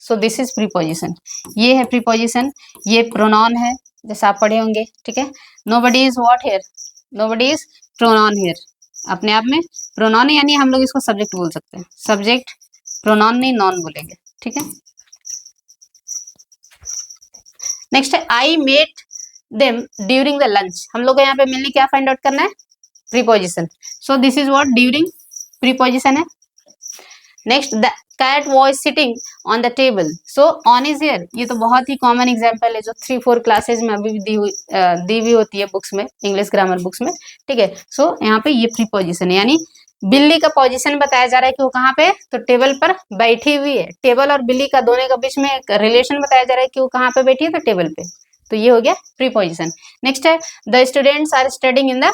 so this is preposition. ये है प्रीपोजिशन, ये प्रोनाउन है जैसे आप पढ़े होंगे, ठीक है। Nobody is what here, nobody is pronoun here, अपने आप में प्रोनाउन है, यानी हम लोग इसको सब्जेक्ट बोल सकते हैं, सब्जेक्ट, प्रोनाउन नहीं नॉन बोलेंगे, ठीक है। नेक्स्ट है I met them during the lunch. हम लोग को यहाँ पे मेनली क्या फाइंड आउट करना है, preposition, so this is what during, preposition है। Next the cat was sitting on the table, so on is here, ये तो बहुत ही कॉमन एग्जांपल है जो 3-4 क्लासेज में अभी भी दी हुई होती है बुक्स में, इंग्लिश ग्रामर बुक्स में, ठीक है। सो यहाँ पे ये प्रीपोजिशन है, यानी बिल्ली का पोजीशन बताया जा रहा है कि वो कहाँ पे, तो टेबल पर बैठी हुई है। टेबल और बिल्ली का दोनों के बीच में एक रिलेशन बताया जा रहा है कि वो कहाँ पे बैठी है, तो टेबल पे, तो ये हो गया प्रीपोजिशन। नेक्स्ट है the students are studying in the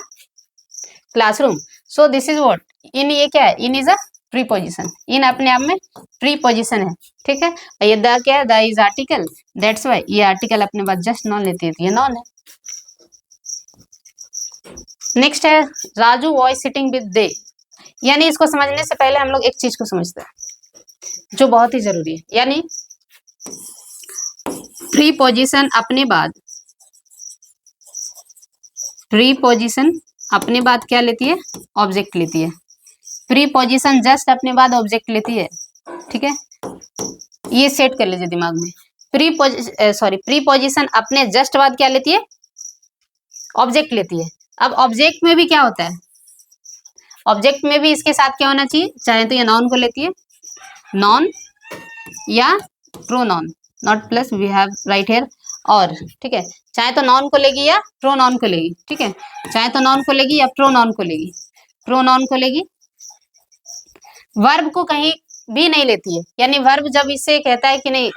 classroom, so this is what, in, ये क्या है, इन इज अ प्रीपोजिशन, इन अपने आप में प्रीपोजिशन है, ठीक है। ये द क्या है, the is article, that's why ये आर्टिकल अपने बाद जस्ट नॉन लेती है, ये नॉन है। नेक्स्ट है राजू वॉज सिटिंग विद दे, यानी इसको समझने से पहले हम लोग एक चीज को समझते हैं जो बहुत ही जरूरी है, यानी प्रीपोजिशन अपने बाद, प्रीपोजिशन अपने बाद क्या लेती है, ऑब्जेक्ट लेती है। प्रीपोजिशन जस्ट अपने बाद ऑब्जेक्ट लेती है, ठीक है, ये सेट कर लीजिए दिमाग में। प्रीपोजिशन अपने जस्ट बाद क्या लेती है, ऑब्जेक्ट लेती है। अब ऑब्जेक्ट में भी क्या होता है, ऑब्जेक्ट में भी इसके साथ क्या होना चाहिए, चाहे तो ये नाउन को लेती है, नॉन या pronoun, not plus we have write here, और ठीक है, चाहे तो नॉन को लेगी या प्रोनाउन को लेगी, ठीक है, चाहे तो नॉन को लेगी या प्रोनाउन को लेगी, प्रोनाउन को लेगी। वर्ब को कहीं भी नहीं लेती है, यानी वर्ब जब इससे कहता है कि नहीं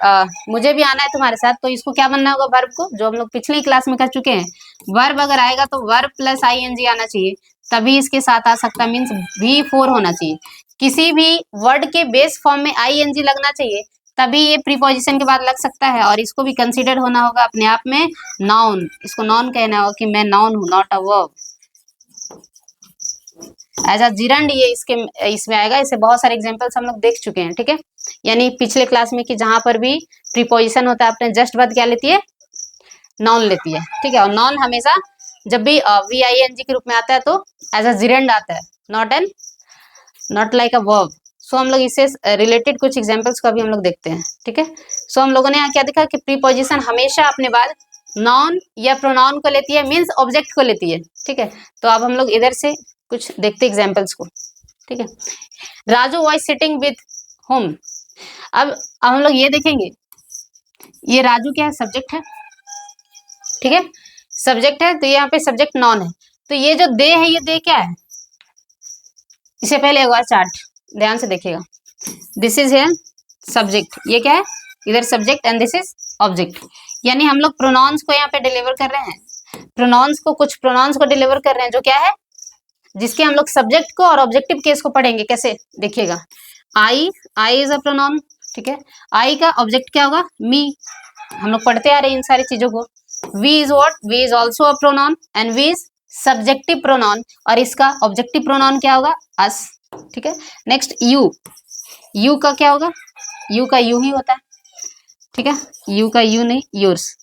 मुझे भी आना है तुम्हारे साथ, तो इसको क्या बनना होगा, वर्ब को, जो हम लोग पिछली क्लास में कर चुके हैं, वर्ब अगर आएगा तो वर्ब प्लस आईएनजी आना चाहिए, तभी इसके साथ आ सकता, मीन्स V4 होना चाहिए। किसी भी वर्ड के बेस फॉर्म में आईएनजी लगना चाहिए, तभी ये प्रीपोजिशन के बाद लग सकता है, और इसको भी कंसीडर होना होगा अपने आप में नाउन, इसको नाउन कहना होगा कि मैं नाउन हूं, not a verb. As a gerund ये इसमें आएगा, इसे बहुत सारे एग्जांपल्स हम लोग देख चुके हैं, ठीक है। यानी पिछले क्लास में कि जहां पर भी प्रीपोजिशन होता है अपने जस्ट बाद क्या लेती है, नाउन लेती है, ठीक है। और नाउन हमेशा जब भी VING के रूप में आता है तो एज अ जिरंड आता है, नॉट लाइक अ वर्ब। सो हम लोग इससे रिलेटेड कुछ एग्जांपल्स को भी हम लोग देखते हैं, ठीक है। सो हम लोगों ने यहाँ क्या देखा कि प्रीपोजिशन हमेशा अपने बाद नाउन या प्रोनाउन को लेती है, मीन्स ऑब्जेक्ट को लेती है, ठीक है। तो अब हम लोग इधर से कुछ देखते एग्जाम्पल्स को, ठीक है। Raju was sitting with home, अब हम लोग ये देखेंगे, ये राजू क्या है, सब्जेक्ट है, ठीक है, सब्जेक्ट है, तो यहाँ पे सब्जेक्ट नॉन है, तो ये जो दे है, ये दे क्या है, इससे पहले एक बार चार्ट ध्यान से देखिएगा, दिस इज है सब्जेक्ट, ये क्या है, इधर subject and this is object, यानी हम लोग प्रोनाउंस को यहाँ पे डिलीवर कर रहे हैं, कुछ प्रोनाउंस को डिलीवर कर रहे हैं जो क्या है, जिसके हम लोग सब्जेक्ट को और ऑब्जेक्टिव केस को पढ़ेंगे, कैसे देखिएगा, आई इज अ प्रोनाउन, ठीक है, आई का ऑब्जेक्ट क्या होगा, मी, हम लोग पढ़ते आ रहे हैं इन सारी चीजों को। We is what, we is also a pronoun and we is subjective pronoun, और इसका ऑब्जेक्टिव प्रोनाउन क्या होगा, अस, ठीक है। नेक्स्ट यू का क्या होगा, यू का यू ही होता है, ठीक है, यू का यू नहीं, योर्स,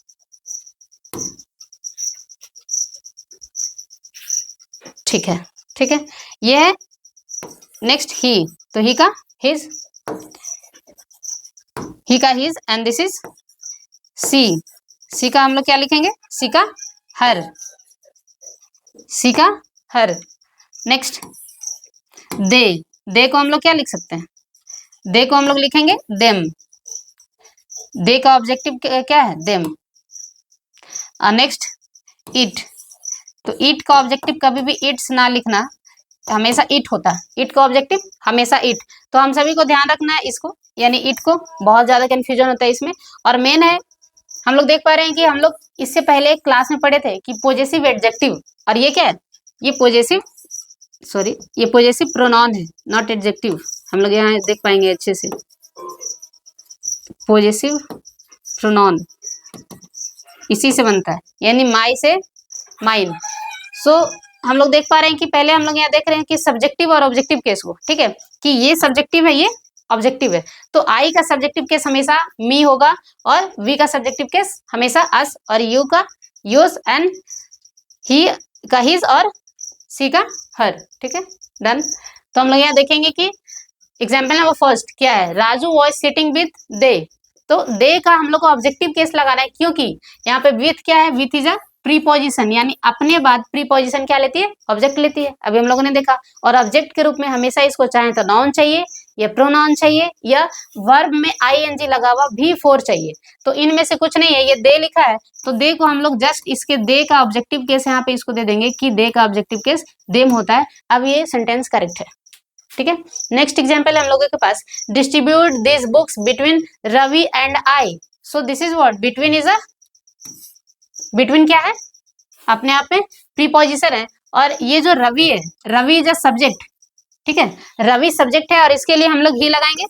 ठीक है, ठीक है, ये है। नेक्स्ट ही, तो ही का his, and this is she का हम लोग क्या लिखेंगे, सी का हर, नेक्स्ट दे को हम लोग क्या लिख सकते हैं, दे को हम लोग लिखेंगे देम, दे का ऑब्जेक्टिव क्या है, देम। नेक्स्ट इट, तो इट का ऑब्जेक्टिव कभी भी इट्स ना लिखना, हमेशा इट होता है, इट का ऑब्जेक्टिव हमेशा इट, तो हम सभी को ध्यान रखना है इसको, यानी इट को, बहुत ज्यादा कंफ्यूजन होता है इसमें। और मेन है हम लोग देख पा रहे हैं कि हम लोग इससे पहले एक क्लास में पढ़े थे कि पॉजेसिव एडजेक्टिव, और ये क्या है, ये पॉजेसिव, सॉरी ये पॉजेसिव प्रोनाउन है, नॉट एडजेक्टिव। हम लोग यहाँ देख पाएंगे अच्छे से, पॉजेसिव प्रोनाउन इसी से बनता है, यानी माई से माइन। सो हम लोग देख पा रहे हैं कि पहले हम लोग यहाँ देख रहे हैं कि सब्जेक्टिव और ऑब्जेक्टिव केस को, ठीक है, कि ये सब्जेक्टिव है, ये ऑब्जेक्टिव है। तो आई का सब्जेक्टिव केस हमेशा मी होगा, और वी का सब्जेक्टिव केस हमेशा अस, और यू का योस, एंड ही का हिज, और सी का हर। ठीक है, डन। तो हम लोग यहाँ देखेंगे कि एग्जाम्पल नंबर फर्स्ट क्या है, राजू वॉज सिटिंग विथ दे। तो दे का हम लोग को ऑब्जेक्टिव केस लगाना है, क्योंकि यहाँ पे विथ क्या है, विथ इज अ प्रीपोजिशन, यानी अपने बाद प्रीपोजिशन क्या लेती है, ऑब्जेक्ट लेती है, अभी हम लोगों ने देखा। और ऑब्जेक्ट के रूप में हमेशा इसको चाहे तो नाउन चाहिए, या प्रोनाउन चाहिए, या वर्ब में आईएनजी लगा हुआ भी फोर चाहिए। तो इनमें से कुछ नहीं है, ये दे लिखा है तो दे को हम लोग जस्ट इसके दे का ऑब्जेक्टिव केस यहाँ पे इसको दे देंगे कि दे का ऑब्जेक्टिव केस देम होता है। अब ये सेंटेंस करेक्ट है। ठीक है, नेक्स्ट एग्जांपल है हम लोगों के पास, distribute this books between Ravi and I. So this is what, between is a, between क्या है, अपने आप में प्रीपोजिशन है, और ये जो रवि है, रवि इज अ सब्जेक्ट। ठीक है, रवि सब्जेक्ट है और इसके लिए हम लोग ही लगाएंगे।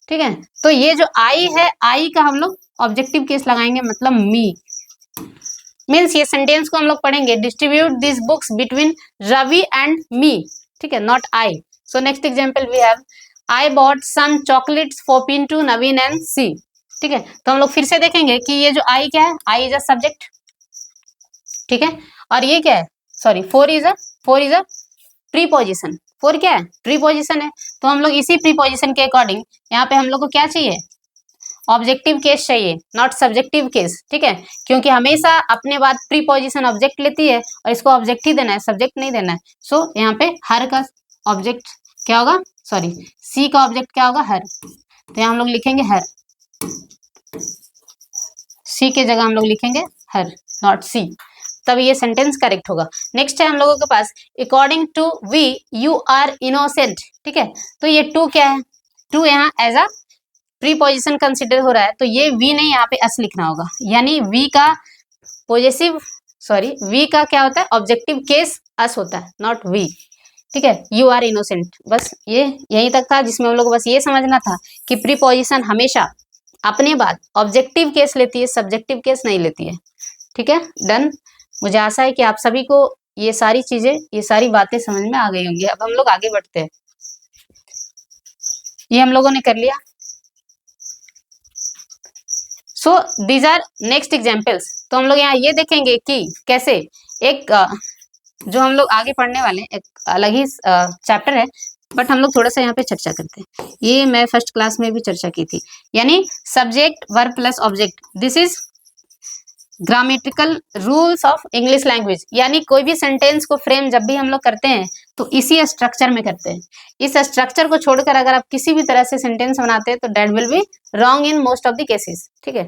ठीक है, तो ये जो आई है, आई का हम लोग ऑब्जेक्टिव केस लगाएंगे, मतलब मी। मीन्स ये सेंटेंस को हम लोग पढ़ेंगे, distribute this books between Ravi and me. ठीक है, not I. So next example we have, I bought some chocolates for Pintu, Naveen and C. ठीक है, तो हम लोग फिर से देखेंगे कि ये जो आई क्या है, आई इज अ सब्जेक्ट। ठीक है, और ये क्या है, sorry four is a preposition. Four क्या है, प्रीपोजिशन है। तो हम लोग इसी प्रीपोजिशन के अकॉर्डिंग यहाँ पे हम लोग को क्या चाहिए, ऑब्जेक्टिव केस चाहिए, नॉट सब्जेक्टिव केस। ठीक है, क्योंकि हमेशा अपने बाद प्रीपोजिशन ऑब्जेक्ट लेती है, और इसको ऑब्जेक्ट ही देना है, सब्जेक्ट नहीं देना है। सो यहाँ पे हर का ऑब्जेक्ट क्या होगा, सॉरी सी का ऑब्जेक्ट क्या होगा, हर। तो यहाँ हम लोग लिखेंगे हर, सी के जगह हम लोग लिखेंगे हर, नॉट सी, तब ये सेंटेंस करेक्ट होगा। नेक्स्ट है हम लोगों के पास, according to we you are innocent. ठीक है, तो ये टू क्या है, टू यहाँ एज अ प्रीपोजिशन कंसिडर हो रहा है, तो ये वी नहीं, यहाँ पे अस लिखना होगा, यानी वी का पॉजेसिव, सॉरी वी का क्या होता है, ऑब्जेक्टिव केस अस होता है, नॉट वी। ठीक है, यू आर इनोसेंट, बस ये यहीं तक था, जिसमें हम लोग को बस ये समझना था कि प्रीपोजिशन हमेशा अपने बाद ऑब्जेक्टिव केस लेती है, सब्जेक्टिव केस नहीं लेती है। ठीक है, डन। मुझे आशा है कि आप सभी को ये सारी चीजें, ये सारी बातें समझ में आ गई होंगी। अब हम लोग आगे बढ़ते हैं, ये हम लोगों ने कर लिया। So these are next examples. तो हम लोग यहाँ ये देखेंगे कि कैसे एक जो हम लोग आगे पढ़ने वाले हैं, एक अलग ही चैप्टर है, बट हम लोग थोड़ा सा यहाँ पे चर्चा करते हैं। ये मैं फर्स्ट क्लास में भी चर्चा की थी, यानी subject verb plus object, this is grammatical rules of English language. यानी कोई भी सेंटेंस को फ्रेम जब भी हम लोग करते हैं तो इसी स्ट्रक्चर में करते हैं। इस स्ट्रक्चर को छोड़कर अगर आप किसी भी तरह से सेंटेंस बनाते हैं तो that will be wrong in most of the cases. ठीक है,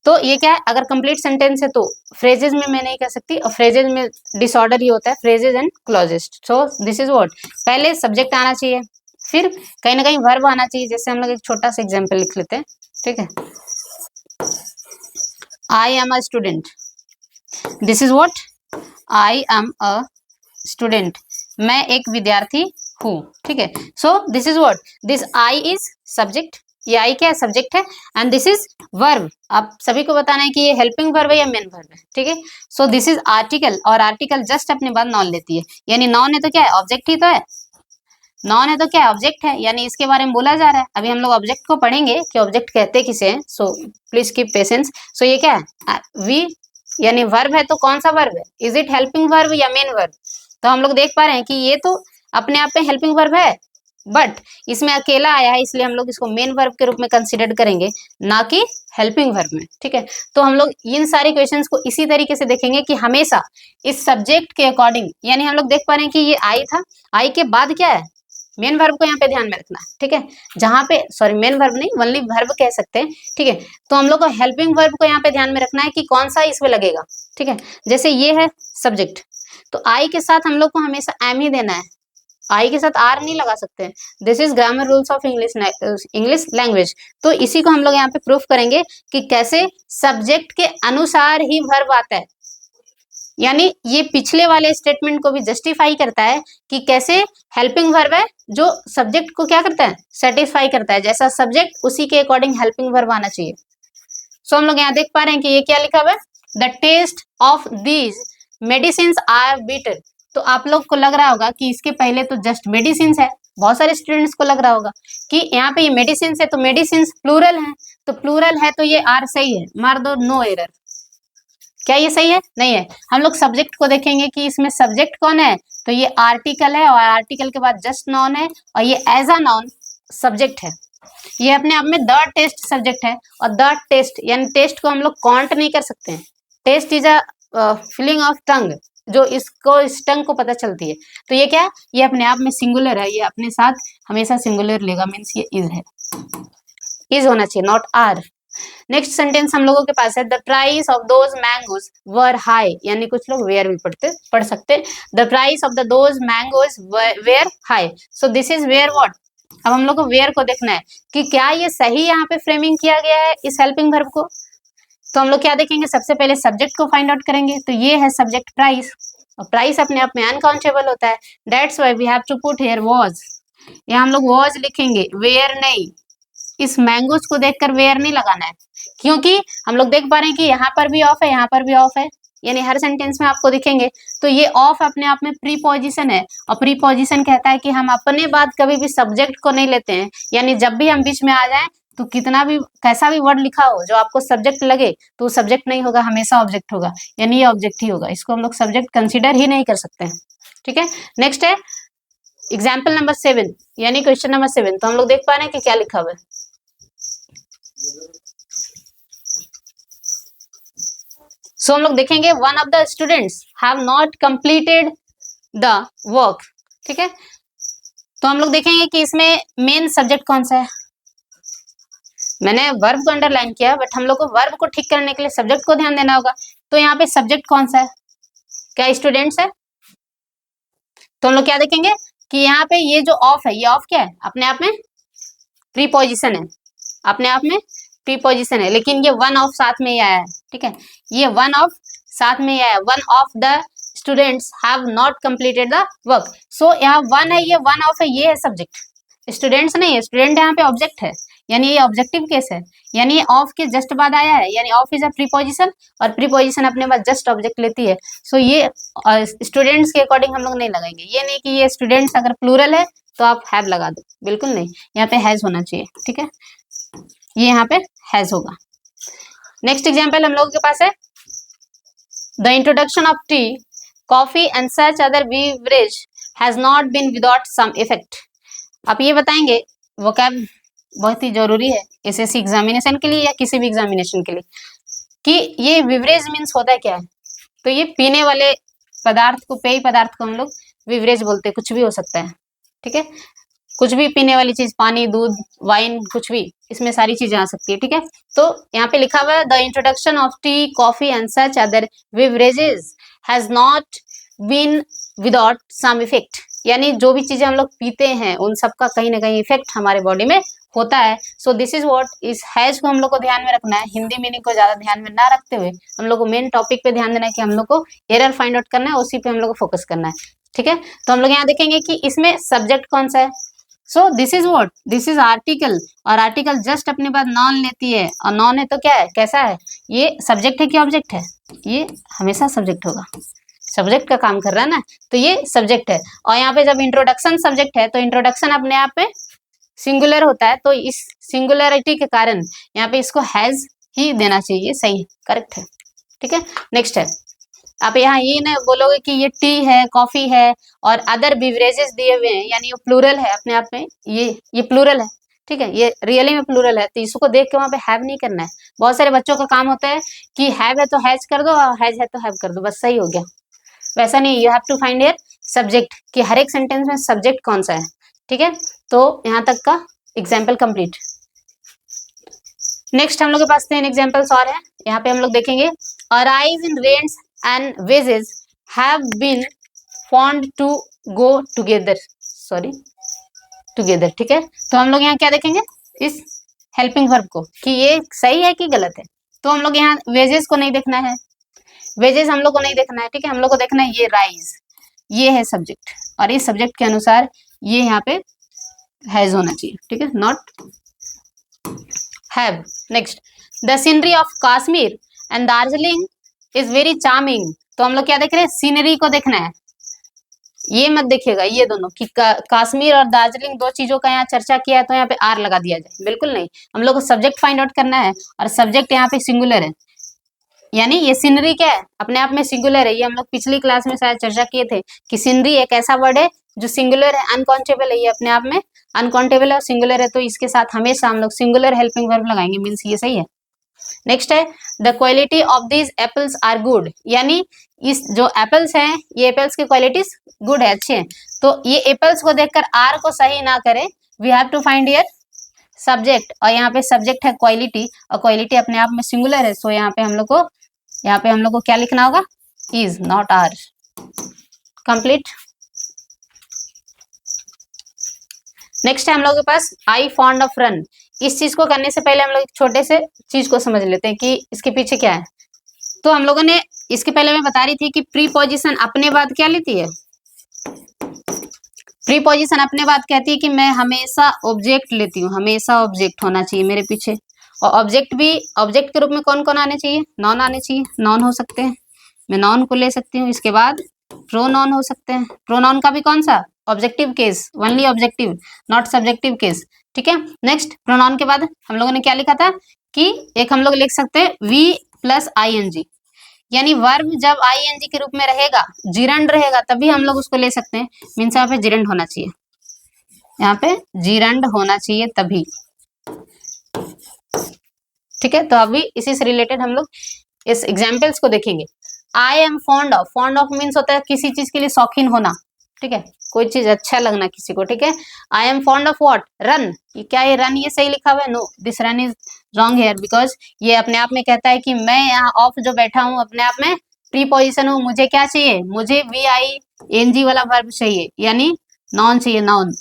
तो ये क्या है, अगर कंप्लीट सेंटेंस है तो फ्रेजेज में मैं नहीं कह सकती, और फ्रेजेज में डिसऑर्डर ही होता है, phrases and clauses. So this is what, पहले सब्जेक्ट आना चाहिए, फिर कहीं ना कहीं वर्ब आना चाहिए। जैसे हम लोग एक छोटा सा एग्जाम्पल लिख लेते हैं। ठीक है, I am a student. This is what? I am a student. मैं एक विद्यार्थी हूँ। ठीक है, so this is what? This I is subject. ये I क्या है, सब्जेक्ट है, एंड दिस इज वर्ब। आप सभी को बताना है कि ये हेल्पिंग वर्ब है या मेन वर्ब है। ठीक है, सो दिस इज आर्टिकल, और आर्टिकल जस्ट अपने बाद नॉन लेती है, यानी नॉन है तो क्या है, ऑब्जेक्ट ही तो है, नॉन है तो क्या है, ऑब्जेक्ट है, यानी इसके बारे में बोला जा रहा है। अभी हम लोग ऑब्जेक्ट को पढ़ेंगे कि ऑब्जेक्ट कहते किसे हैं। So please keep patience. So ये क्या है, वी, यानी वर्ब है, तो कौन सा वर्ब है, इज इट हेल्पिंग वर्ब या मेन वर्ब। तो हम लोग देख पा रहे हैं कि ये तो अपने आप में हेल्पिंग वर्ब है, बट इसमें अकेला आया है, इसलिए हम लोग इसको मेन वर्ब के रूप में कंसिडर करेंगे, ना कि हेल्पिंग वर्ब में। ठीक है, तो हम लोग इन सारे क्वेश्चंस को इसी तरीके से देखेंगे कि हमेशा इस सब्जेक्ट के अकॉर्डिंग, यानी हम लोग देख पा रहे हैं कि ये आई था, आई के बाद क्या है, मेन वर्ब को यहाँ पे ध्यान में रखना है। ठीक है, जहां पे, सॉरी मेन वर्ब नहीं, ओनली वर्ब कह सकते हैं। ठीक है, तो हम लोग को हेल्पिंग वर्ब को यहाँ पे ध्यान में रखना है कि कौन सा इसमें लगेगा। ठीक है, जैसे ये है सब्जेक्ट, तो आई के साथ हम लोग को हमेशा एम ही देना है, आई के साथ आर नहीं लगा सकते हैं। This is grammar rules of English language. तो इसी को हम लोग यहाँ पे प्रूफ करेंगे कि कैसे सब्जेक्ट के अनुसार ही वर्ब आता है। यानी ये पिछले वाले स्टेटमेंट को भी जस्टिफाई करता है कि कैसे हेल्पिंग वर्ब है जो सब्जेक्ट को क्या करता है, सेटिस्फाई करता है। जैसा सब्जेक्ट उसी के अकॉर्डिंग हेल्पिंग वर्ब आना चाहिए। सो हम लोग यहाँ देख पा रहे हैं कि ये क्या लिखा हुआ है, the taste of these medicine are bitter. तो आप लोग को लग रहा होगा कि इसके पहले तो जस्ट मेडिसिन है, बहुत सारे स्टूडेंट्स को लग रहा होगा कि यहाँ पे ये मेडिसिन है तो मेडिसिन प्लूरल है, तो प्लूरल है तो ये आर सही है, मार दो नो एरर। क्या ये सही है? नहीं है। हम लोग सब्जेक्ट को देखेंगे कि इसमें सब्जेक्ट कौन है, तो ये आर्टिकल है और आर्टिकल के बाद जस्ट नॉन है और ये एज अ नॉन सब्जेक्ट है। ये अपने आप में द टेस्ट सब्जेक्ट है और द टेस्ट यानी टेस्ट को हम लोग काउंट नहीं कर सकते हैं। Taste is a feeling of tongue, जो इसको इस टंग को पता चलती है। तो ये क्या है, ये अपने आप में सिंगुलर है, ये अपने साथ हमेशा सिंगुलर लेगा, मीन्स ये इज है, इज होना चाहिए नॉट आर। नेक्स्ट सेंटेंस हम लोगों के पास है, the price of those mangoes were high, यानी कुछ लोग वेयर भी पढ़ सकते। The price of the those mangoes were high, so this is were what. अब हम लोग को वेयर को देखना है कि क्या ये सही यहाँ पे फ्रेमिंग किया गया है इस हेल्पिंग वर्ब को। तो हम लोग क्या देखेंगे, सबसे पहले सब्जेक्ट को फाइंड आउट करेंगे। तो ये है सब्जेक्ट प्राइस, और प्राइस अपने आप में अनकाउंटेबल होता है, that's why we have to put here was. यहाँ हम लोग वाज लिखेंगे, वेयर नहीं। इस मैंगोज को देखकर वेयर नहीं लगाना है, क्योंकि हम लोग देख पा रहे हैं कि यहाँ पर भी ऑफ है, यहाँ पर भी ऑफ है, यानी हर सेंटेंस में आपको दिखेंगे। तो ये ऑफ अपने आप में प्रीपोजिशन है, और प्रीपोजिशन कहता है कि हम अपने बाद कभी भी सब्जेक्ट को नहीं लेते हैं। यानी जब भी हम बीच में आ जाएं तो कितना भी कैसा भी वर्ड लिखा हो जो आपको सब्जेक्ट लगे तो सब्जेक्ट नहीं होगा, हमेशा ऑब्जेक्ट होगा, यानी ये ऑब्जेक्ट ही होगा। इसको हम लोग सब्जेक्ट कंसिडर ही नहीं कर सकते हैं। ठीक है, नेक्स्ट है एग्जाम्पल नंबर 7, यानी क्वेश्चन नंबर 7। तो हम लोग देख पा रहे हैं कि क्या लिखा हुआ है। सो हम लोग देखेंगे, one of the students have not completed the work. ठीक है, तो हम लोग देखेंगे कि इसमें मेन सब्जेक्ट कौन सा है। मैंने वर्ब को अंडरलाइन किया, बट हम लोग को वर्ब को ठीक करने के लिए सब्जेक्ट को ध्यान देना होगा। तो यहाँ पे सब्जेक्ट कौन सा है, क्या स्टूडेंट्स है। तो हम लोग क्या देखेंगे कि यहाँ पे ये जो ऑफ है, ये ऑफ क्या है, अपने आप में प्रीपोजिशन है, अपने आप में प्रीपोजिशन है, लेकिन ये वन ऑफ साथ में ही आया है। ठीक है, ये वन ऑफ साथ में ही आया, one of the students have not completed the work. So यहाँ वन है, ये वन ऑफ है, ये है सब्जेक्ट, स्टूडेंट्स नहीं है। स्टूडेंट यहाँ पे ऑब्जेक्ट है, यानी ये ऑब्जेक्टिव केस है, यानी ये ऑफ के जस्ट बाद आया है, यानी ऑफ इज अ प्रीपोजिशन, और प्रीपोजिशन अपने बाद जस्ट ऑब्जेक्ट लेती है। सो ये स्टूडेंट्स के अकॉर्डिंग हम लोग नहीं लगाएंगे। ये नहीं कि ये स्टूडेंट्स अगर प्लूरल है तो आप हैव लगा दो, बिल्कुल नहीं, यहाँ पे हैज होना चाहिए। ठीक है, ये यहाँ पे हैज होगा। नेक्स्ट एग्जाम्पल हम लोगों के पास है, the introduction of tea, coffee and such other beverage has not been without some effect. आप ये बताएंगे, वोकैब बहुत ही जरूरी है एसएससी एग्जामिनेशन के लिए या किसी भी एग्जामिनेशन के लिए, कि ये बिवरेज मीन्स होता है क्या है। तो ये पीने वाले पदार्थ को, पेय पदार्थ को हम लोग बिवरेज बोलते हैं, कुछ भी हो सकता है। ठीक है, कुछ भी पीने वाली चीज, पानी, दूध, वाइन, कुछ भी, इसमें सारी चीजें आ सकती है। ठीक है, तो यहाँ पे लिखा हुआ है, the introduction of tea, coffee and such other beverages has not been without some effect, यानी जो भी चीजें हम लोग पीते हैं उन सबका कहीं ना कहीं इफेक्ट हमारे बॉडी में होता है। सो दिस इज व्हाट, इस हैज को हम लोग को ध्यान में रखना है, हिंदी मीनिंग को ज्यादा ध्यान में ना रखते हुए हम लोग को मेन टॉपिक पे ध्यान देना है कि हम लोग को एरर फाइंड आउट करना है, उसी पे हम लोग को फोकस करना है। ठीक है, तो हम लोग यहाँ देखेंगे कि इसमें सब्जेक्ट कौन सा है। So this is what, this is article, और आर्टिकल जस्ट अपने बाद नॉन लेती है, और नॉन है तो क्या है, कैसा है, ये सब्जेक्ट है कि ऑब्जेक्ट है, ये हमेशा सब्जेक्ट होगा, सब्जेक्ट का काम कर रहा है ना, तो ये सब्जेक्ट है। और यहाँ पे जब इंट्रोडक्शन सब्जेक्ट है तो इंट्रोडक्शन अपने आप में सिंगुलर होता है, तो इस सिंगुलरिटी के कारण यहाँ पे इसको हैज ही देना चाहिए, सही करेक्ट है। ठीक है, नेक्स्ट है, आप यहाँ ये ना बोलोगे कि ये टी है, कॉफी है और अदर बिवरेजेस दिए हुए हैं, यानी ये प्लूरल है अपने आप में, ये प्लूरल है। ठीक है, ये रियली में प्लूरल है, तो इसको देख के वहाँ पे हैव नहीं करना है। बहुत सारे बच्चों का काम होता है कि हैव है तो हैज कर दो, और हैज है तो हैव कर दो, बस सही हो गया। वैसा नहीं, you have to find here subject, कि हर एक सेंटेंस में सब्जेक्ट कौन सा है। ठीक है, तो यहाँ तक का एग्जाम्पल कंप्लीट। नेक्स्ट हम लोग के पास 3 एग्जाम्पल्स और हैं, यहाँ पे हम लोग देखेंगे, a rise in rents and wages have been found to go together. Sorry together, ठीक है। तो हम लोग यहाँ क्या देखेंगे इस हेल्पिंग वर्ब को कि ये सही है कि गलत है। तो हम लोग यहाँ वेजेस को नहीं देखना है, वेजेस हम लोग को नहीं देखना है, ठीक है। हम लोग को देखना है ये राइज, ये है सब्जेक्ट और इस सब्जेक्ट के अनुसार ये यहाँ पे हैज होना चाहिए, ठीक है, not have. Next, the scenery of Kashmir and Darjeeling is very charming. तो हम लोग क्या देख रहे हैं, सीनरी को देखना है, ये मत देखिएगा ये दोनों कि कश्मीर और दार्जिलिंग दो चीजों का यहाँ चर्चा किया है तो यहाँ पे आर लगा दिया जाए, बिल्कुल नहीं। हम लोग को सब्जेक्ट फाइंड आउट करना है और सब्जेक्ट यहाँ पे सिंगुलर है, यानी ये सीनरी क्या है, अपने आप में सिंगुलर है। ये हम लोग पिछली क्लास में शायद चर्चा किए थे कि सीनरी एक ऐसा वर्ड है जो सिंगुलर है, अनकाउंटेबल है, ये अपने आप में अनकाउंटेबल है और सिंगुलर है, तो इसके साथ हमेशा हम लोग सिंगुलर हेल्पिंग वर्ब लगाएंगे, मीन्स ये सही है। नेक्स्ट है the quality of these apples are good, यानी इस जो एप्पल्स हैं ये एप्पल्स की क्वालिटीज गुड है, अच्छे हैं। तो ये एप्पल्स को देखकर आर को सही ना करें, we have to find here subject, और यहाँ पे सब्जेक्ट है क्वालिटी और क्वालिटी अपने आप में सिंगुलर है, सो यहाँ पे हम लोग को क्या लिखना होगा, is not are. Complete. Next है हम लोग के पास आई फॉन्ड ऑफ रन। इस चीज को करने से पहले हम लोग एक छोटे से चीज को समझ लेते हैं कि इसके पीछे क्या है। तो हम लोगों ने इसके पहले मैं बता रही थी कि प्रीपोजिशन अपने बाद क्या लेती है, प्रीपोजिशन अपने बाद कहती है कि मैं हमेशा ऑब्जेक्ट लेती हूँ, हमेशा ऑब्जेक्ट होना चाहिए मेरे पीछे। और ऑब्जेक्ट भी ऑब्जेक्ट के रूप में कौन कौन आने चाहिए, नॉन आने चाहिए, नॉन हो सकते हैं, मैं नॉन को ले सकती हूँ। इसके बाद प्रोनाउन हो सकते हैं, प्रोनाउन का भी कौन सा, objective case, only objective, not subjective case, ठीक है। नेक्स्ट, प्रोनाउन के बाद हम लोगों ने क्या लिखा था कि एक हम लोग लिख सकते हैं V plus I N G, यानी वर्ब जब आई एन जी के रूप में रहेगा, जिरंड रहेगा, तभी हम लोग उसको ले सकते हैं, मीन्स यहाँ पे जिरंड होना चाहिए, यहाँ पे जिरंड होना चाहिए तभी, ठीक है। तो अभी इसी से रिलेटेड हम लोग इस एग्जाम्पल्स को देखेंगे। आई am found of, fond of means होता है किसी चीज के लिए शौकीन होना, ठीक है, कोई चीज अच्छा लगना किसी को, ठीक है। I am found of what, run, क्या ये रन ये सही लिखा हुआ है, no this run is wrong here, because ये अपने आप में कहता है कि मैं यहाँ ऑफ जो बैठा हूँ अपने आप में प्रीपोजिशन हूँ, मुझे क्या चाहिए, मुझे वी आई एन जी वाला वर्ब चाहिए, यानी नॉन चाहिए, नॉन,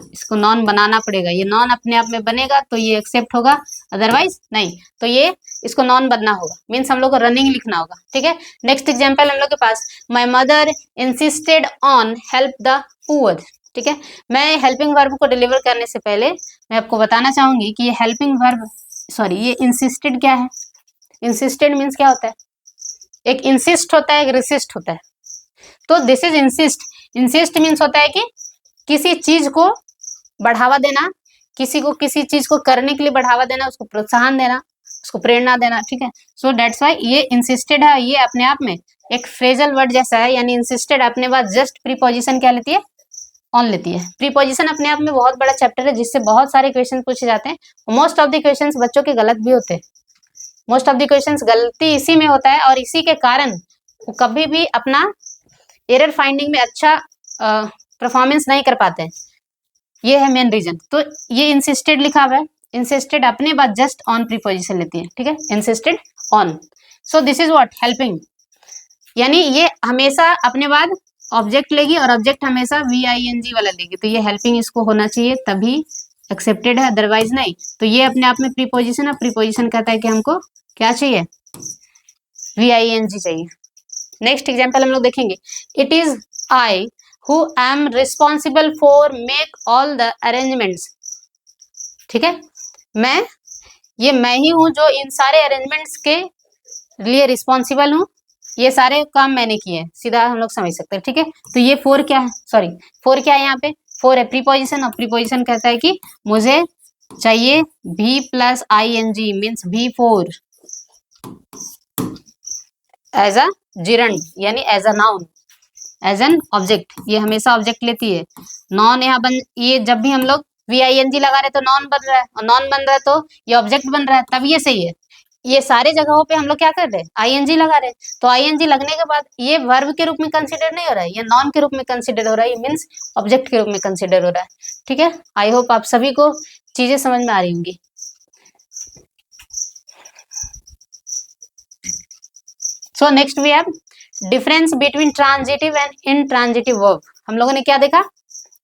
इसको नॉन बनाना पड़ेगा, ये नॉन अपने आप में बनेगा तो ये एक्सेप्ट होगा, अदरवाइज नहीं, तो ये इसको नॉन बनना होगा, मीन्स हम लोग को रनिंग लिखना होगा, ठीक है। नेक्स्ट एग्जांपल हम लोग के पास, my mother insisted on help the poor, ठीक है। मैं हेल्पिंग वर्ब को डिलीवर करने से पहले मैं आपको बताना चाहूंगी कि ये हेल्पिंग वर्ब, सॉरी ये इंसिस्टेड क्या है, इंसिस्टेड मीन्स क्या होता है, एक इंसिस्ट होता है, एक रिसिस्ट होता है, तो this is insist. Insist means होता है कि किसी चीज को बढ़ावा देना, किसी को किसी चीज को करने के लिए बढ़ावा देना, उसको प्रोत्साहन देना, उसको प्रेरणा देना, ठीक है। सो दैट्स व्हाई ये इंसिस्टेड है, ये अपने आप में एक फ्रेजल वर्ड जैसा है, यानी इंसिस्टेड अपने बाद जस्ट प्रीपोजिशन क्या लेती है, ऑन लेती है। प्रीपोजिशन अपने आप में बहुत बड़ा चैप्टर है जिससे बहुत सारे क्वेश्चन पूछे जाते हैं, मोस्ट ऑफ द क्वेश्चंस बच्चों के गलत भी होते हैं, मोस्ट ऑफ द क्वेश्चंस गलती इसी में होता है और इसी के कारण वो कभी भी अपना एरर फाइंडिंग में अच्छा परफॉर्मेंस नहीं कर पाते हैं, ये है मेन रीजन। तो ये इंसिस्टेड लिखा हुआ है, इंसिस्टेड अपने बाद जस्ट ऑन प्रीपोजिशन लेती है, ठीक है, insisted on. So this is what helping, यानी ये हमेशा अपने बाद ऑब्जेक्ट लेगी और ऑब्जेक्ट हमेशा वी आई एन जी वाला लेगी, तो ये हेल्पिंग इसको होना चाहिए तभी एक्सेप्टेड है, अदरवाइज नहीं। तो ये अपने आप में प्रीपोजिशन है, प्रीपोजिशन कहता है कि हमको क्या चाहिए, वी आई एन जी चाहिए। नेक्स्ट एग्जाम्पल हम लोग देखेंगे, it is I who am responsible for make all the arrangements, ठीक है, मैं ही हूं जो इन सारे अरेंजमेंट्स के लिए रिस्पॉन्सिबल हूं, ये सारे काम मैंने किए हैं, सीधा हम लोग समझ सकते हैं, ठीक है। तो ये फोर क्या है, सॉरी फोर क्या है, यहाँ पे फोर है प्रीपोजिशन, और प्रीपोजिशन कहता है कि मुझे चाहिए भी plus I N G, means भी फोर एज अ जिरंड, यानी as a noun, as an object, ये हमेशा ऑब्जेक्ट लेती है। नॉन यहाँ बन, ये जब भी हम लोग वी आई एन जी लगा रहे तो नॉन बन रहा है, और नॉन बन रहा है तो ये ऑब्जेक्ट बन रहा है, तब ये सही है। ये सारे जगहों पे हम लोग क्या कर रहे हैं, आई एन जी लगा रहे हैं, तो आई एन जी लगने के बाद ये वर्ब के रूप में कंसिडर नहीं हो रहा है, ये नॉन के रूप में कंसिडर हो रहा है, ये मीन्स ऑब्जेक्ट के रूप में कंसिडर हो रहा है, ठीक है। आई होप आप सभी को चीजें समझ में आ रही होंगी। So next we have difference between transitive and intransitive verb. हम लोगों ने क्या देखा,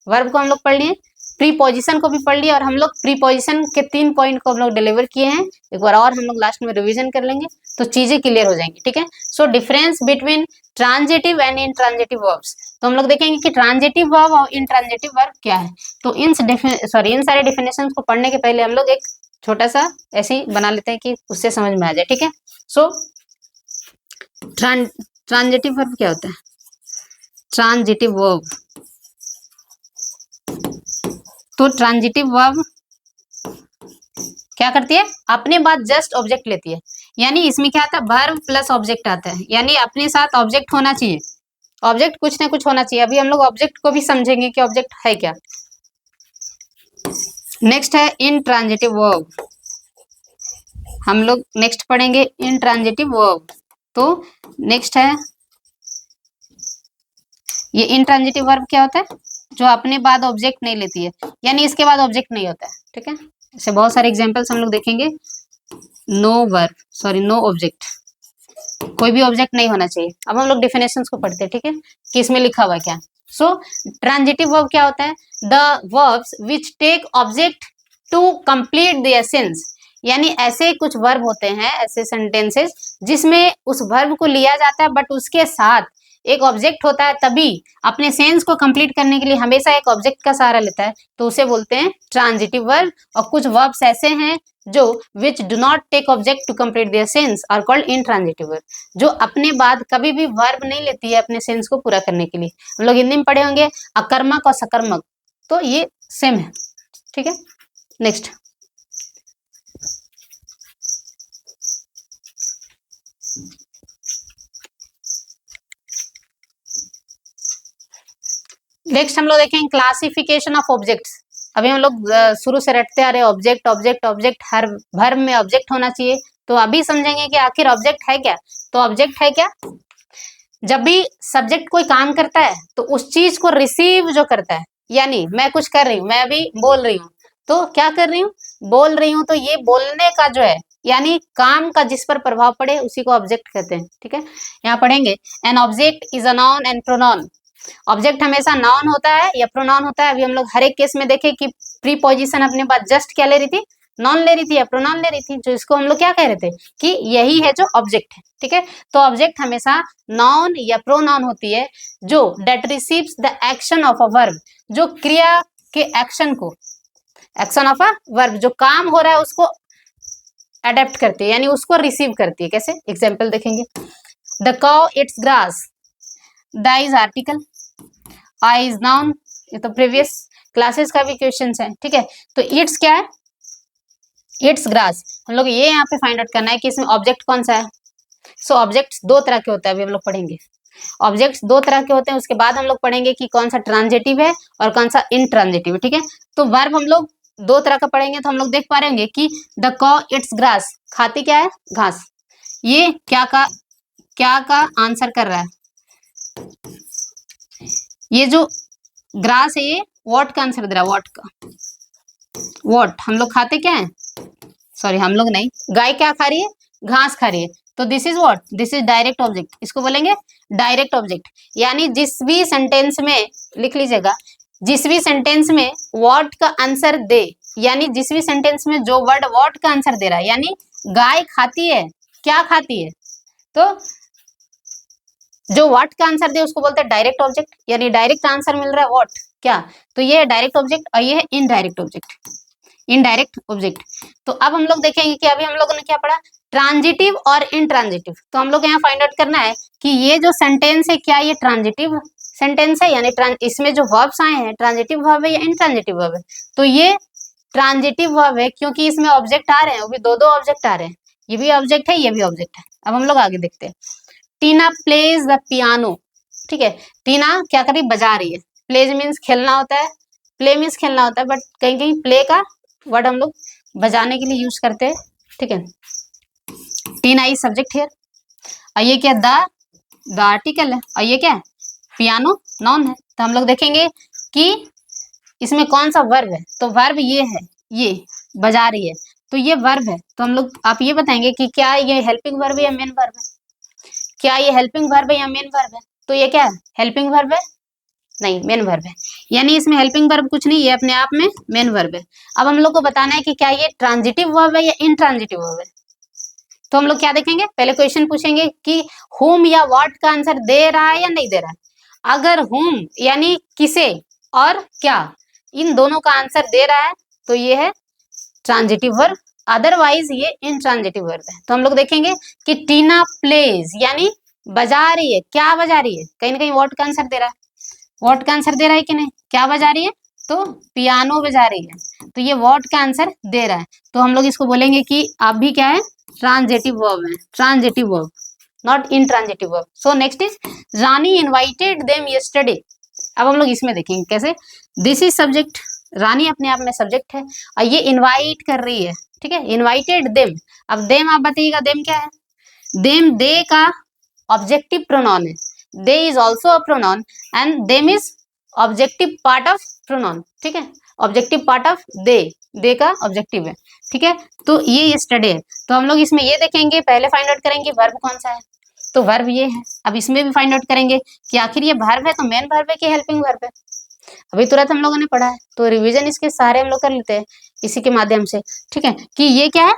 वर्ब को हम लोग पढ़ लिए, प्रीपोजिशन को भी पढ़ लिया, और हम लोग प्रीपोजिशन के 3 पॉइंट को हम लोग डिलीवर किए हैं। एक बार और हम लोग लास्ट में रिवीजन कर लेंगे तो चीजें क्लियर हो जाएंगी, ठीक है। So difference between transitive and intransitive verbs, तो हम लोग देखेंगे कि ट्रांजिटिव वर्ब और इंट्रांजिटिव वर्ब क्या है। तो इन सारे डिफिनेशन को पढ़ने के पहले हम लोग एक छोटा सा ऐसे ही बना लेते हैं कि उससे समझ में आ जाए, ठीक है। सो ट्रांजिटिव वर्ब क्या होता है? ट्रांजिटिव वर्ब, तो ट्रांजिटिव वर्ब क्या करती है? अपने बाद जस्ट ऑब्जेक्ट लेती है, यानी इसमें क्या आता है? वर्ब प्लस ऑब्जेक्ट आता है, यानी अपने साथ ऑब्जेक्ट होना चाहिए, ऑब्जेक्ट कुछ ना कुछ होना चाहिए। अभी हम लोग ऑब्जेक्ट को भी समझेंगे कि ऑब्जेक्ट है क्या। नेक्स्ट है इंट्रांजिटिव वर्ब, हम लोग नेक्स्ट पढ़ेंगे इंट्रांजिटिव वर्ब। तो नेक्स्ट है ये इंट्रांजिटिव वर्ब क्या होता है? जो अपने बाद ऑब्जेक्ट नहीं लेती है, यानी इसके बाद ऑब्जेक्ट नहीं होता है, ठीक है। ऐसे बहुत सारे एग्जांपल्स हम लोग देखेंगे। No verb, sorry no object, कोई भी ऑब्जेक्ट नहीं होना चाहिए। अब हम लोग डेफिनेशंस को पढ़ते हैं, ठीक है, कि इसमें लिखा हुआ क्या। सो ट्रांजिटिव वर्ब क्या होता है? The verbs which take object to complete their sense, यानी ऐसे कुछ वर्ब होते हैं, ऐसे सेंटेंसेस जिसमें उस वर्ब को लिया जाता है बट उसके साथ एक ऑब्जेक्ट होता है, तभी अपने सेंस को कंप्लीट करने के लिए हमेशा एक ऑब्जेक्ट का सहारा लेता है, तो उसे बोलते हैं ट्रांजिटिव वर्ब। और कुछ वर्ब्स ऐसे हैं जो which do not take object to complete their sense are called intransitive verb, जो अपने बाद कभी भी वर्ब नहीं लेती है अपने सेंस को पूरा करने के लिए। हम लोग हिंदी में पढ़े होंगे अकर्मक और सकर्मक, तो ये सेम है, ठीक है। नेक्स्ट हम लोग देखेंगे क्लासिफिकेशन ऑफ ऑब्जेक्ट्स। अभी हम लोग शुरू से रटते आ रहे ऑब्जेक्ट ऑब्जेक्ट ऑब्जेक्ट, हर वर्ब में ऑब्जेक्ट होना चाहिए। तो अभी समझेंगे कि आखिर ऑब्जेक्ट है क्या। तो ऑब्जेक्ट है क्या? जब भी सब्जेक्ट कोई काम करता है तो उस चीज को रिसीव जो करता है, यानी मैं कुछ कर रही हूँ, मैं अभी बोल रही हूँ, तो क्या कर रही हूँ? बोल रही हूँ, तो ये बोलने का जो है यानी काम का जिस पर प्रभाव पड़े उसी को ऑब्जेक्ट कहते हैं, ठीक है। यहाँ पढ़ेंगे an object is a noun and pronoun. Object हमेशा नाउन होता है या प्रोनाउन होता है। अभी हम लोग हर एक केस में देखे कि प्रीपोजिशन अपने पास जस्ट क्या ले रही थी? नॉन ले रही थी या प्रोनाउन ले रही थी, जो इसको हम लोग क्या कह रहे थे कि यही है जो ऑब्जेक्ट है, ठीक है। तो ऑब्जेक्ट हमेशा नाउन या प्रोनाउन होती है जो that receives the action of a verb, जो क्रिया के एक्शन को, एक्शन ऑफ अ वर्ब, जो काम हो रहा है उसको अडेप्ट करती है, यानी उसको रिसीव करती है। कैसे? एग्जाम्पल देखेंगे। The cow it's grass, the is article, I is noun, ये तो प्रीवियस क्लासेस का भी क्वेश्चन है, ठीक है। तो इट्स क्या है? It's grass. हम लोग ये यहाँ पे फाइंड आउट करना है कि इसमें ऑब्जेक्ट कौन सा है। सो ऑब्जेक्ट्स दो तरह के होते हैं, अभी हम लोग पढ़ेंगे। ऑब्जेक्ट्स दो तरह के होते हैं, उसके बाद हम लोग पढ़ेंगे कि कौन सा ट्रांजिटिव है और कौन सा इनट्रांजिटिव है, ठीक है। तो वर्ब हम लोग दो तरह का पढ़ेंगे। तो हम लोग देख पा रहे होंगे कि द कॉ इट्स ग्रास, खाती क्या है? घास। ये क्या का आंसर कर रहा है? ये जो ग्रास है ये वॉट का आंसर दे रहा है, वॉट का। वॉट, हम लोग खाते क्या है? सॉरी हम लोग नहीं, गाय क्या खा रही है? घास खा रही है। तो this is what? This is direct object, इसको बोलेंगे डायरेक्ट ऑब्जेक्ट। यानी जिस भी सेंटेंस में, लिख लीजिएगा, जिस भी सेंटेंस में व्हाट का आंसर दे, यानी जिस भी सेंटेंस में जो वर्ड व्हाट का आंसर दे रहा है, यानी गाय खाती है, क्या खाती है, तो जो व्हाट का आंसर दे उसको बोलते हैं डायरेक्ट ऑब्जेक्ट, यानी डायरेक्ट आंसर मिल रहा है व्हाट, क्या, तो ये है डायरेक्ट ऑब्जेक्ट और ये है इनडायरेक्ट ऑब्जेक्ट, इनडायरेक्ट ऑब्जेक्ट। तो अब हम लोग देखेंगे कि अभी हम लोगों ने क्या पढ़ा? ट्रांजिटिव और इनट्रांजिटिव। तो हम लोग यहाँ फाइंड आउट करना है कि ये जो सेंटेंस है क्या ये ट्रांजिटिव सेंटेंस है, यानी इसमें जो वर्ब्स आए हैं ट्रांजिटिव वर्ब है या इनट्रांजिटिव वर्ब है। तो ये ट्रांजिटिव वर्ब है क्योंकि इसमें ऑब्जेक्ट आ रहे हैं, वो भी दो दो ऑब्जेक्ट आ रहे हैं, ये भी ऑब्जेक्ट है ये भी ऑब्जेक्ट है। अब हम लोग आगे देखते हैं। टीना प्लेज द पियानो, ठीक है। टीना क्या कर रही? बजा रही है। प्लेज मीन्स खेलना होता है, प्ले मीन्स खेलना होता है, बट कहीं कहीं प्ले का वर्ड हम लोग बजाने के लिए यूज करते हैं, ठीक है। टीना इज सब्जेक्ट हियर, और ये क्या? द आर्टिकल है, और ये क्या है? पियानो नाउन है। तो हम लोग देखेंगे कि इसमें कौन सा वर्ब है। तो वर्ब ये है, ये बजा रही है, तो ये वर्ब है। तो हम लोग, आप ये बताएंगे कि क्या ये हेल्पिंग वर्ब है या मेन वर्ब है? क्या ये हेल्पिंग वर्ब है या मेन वर्ब है? तो ये क्या है? हेल्पिंग वर्ब है, नहीं, मेन वर्ब है, यानी इसमें हेल्पिंग वर्ब कुछ नहीं, ये अपने आप में मेन वर्ब है। अब हम लोग को बताना है कि क्या ये ट्रांजिटिव वर्ब है या इनट्रांजिटिव वर्ब है। तो हम लोग क्या देखेंगे, पहले क्वेश्चन पूछेंगे कि whom या what का आंसर दे रहा है या नहीं दे रहा है। अगर whom यानी किसे और क्या, इन दोनों का आंसर दे रहा है तो ये है ट्रांजिटिव वर्ब, अदरवाइज ये इनट्रांजिटिव वर्ब है। तो हम लोग देखेंगे कि टीना प्लेज यानी बजा रही है, क्या बजा रही है, कहीं ना कहीं व्हाट का आंसर दे रहा है, व्हाट का आंसर दे रहा है कि नहीं, क्या बजा रही है, तो पियानो बजा रही है, तो ये व्हाट का आंसर दे रहा है। तो हम लोग इसको बोलेंगे कि आप भी क्या है, ट्रांजिटिव वर्ब है, transitive verb, not intransitive verb. So next is Rani invited them yesterday. अब हम लोग इसमें देखेंगे कैसे, दिस इज सब्जेक्ट, रानी अपने आप में सब्जेक्ट है और ये इनवाइट कर रही है, ठीक है, इनवाइटेड देम। अब देम आप बताइएगा, देम क्या है, देम दे का ऑब्जेक्टिव प्रोनाउन है, they is also a pronoun and them is objective part of pronoun, ठीक है, ऑब्जेक्टिव पार्ट ऑफ दे का ऑब्जेक्टिव है, ठीक है। तो ये यस्टरडे है, तो हम लोग इसमें ये देखेंगे, पहले फाइंड आउट करेंगे वर्ब कौन सा है, तो वर्ब ये है। अब इसमें भी फाइंड आउट करेंगे कि आखिर ये वर्ब है तो मेन वर्ब है कि हेल्पिंग वर्ब है, अभी तुरंत हम लोगों ने पढ़ा है, तो रिवीजन इसके सारे हम लोग कर लेते हैं इसी के माध्यम से, ठीक है, कि ये क्या है,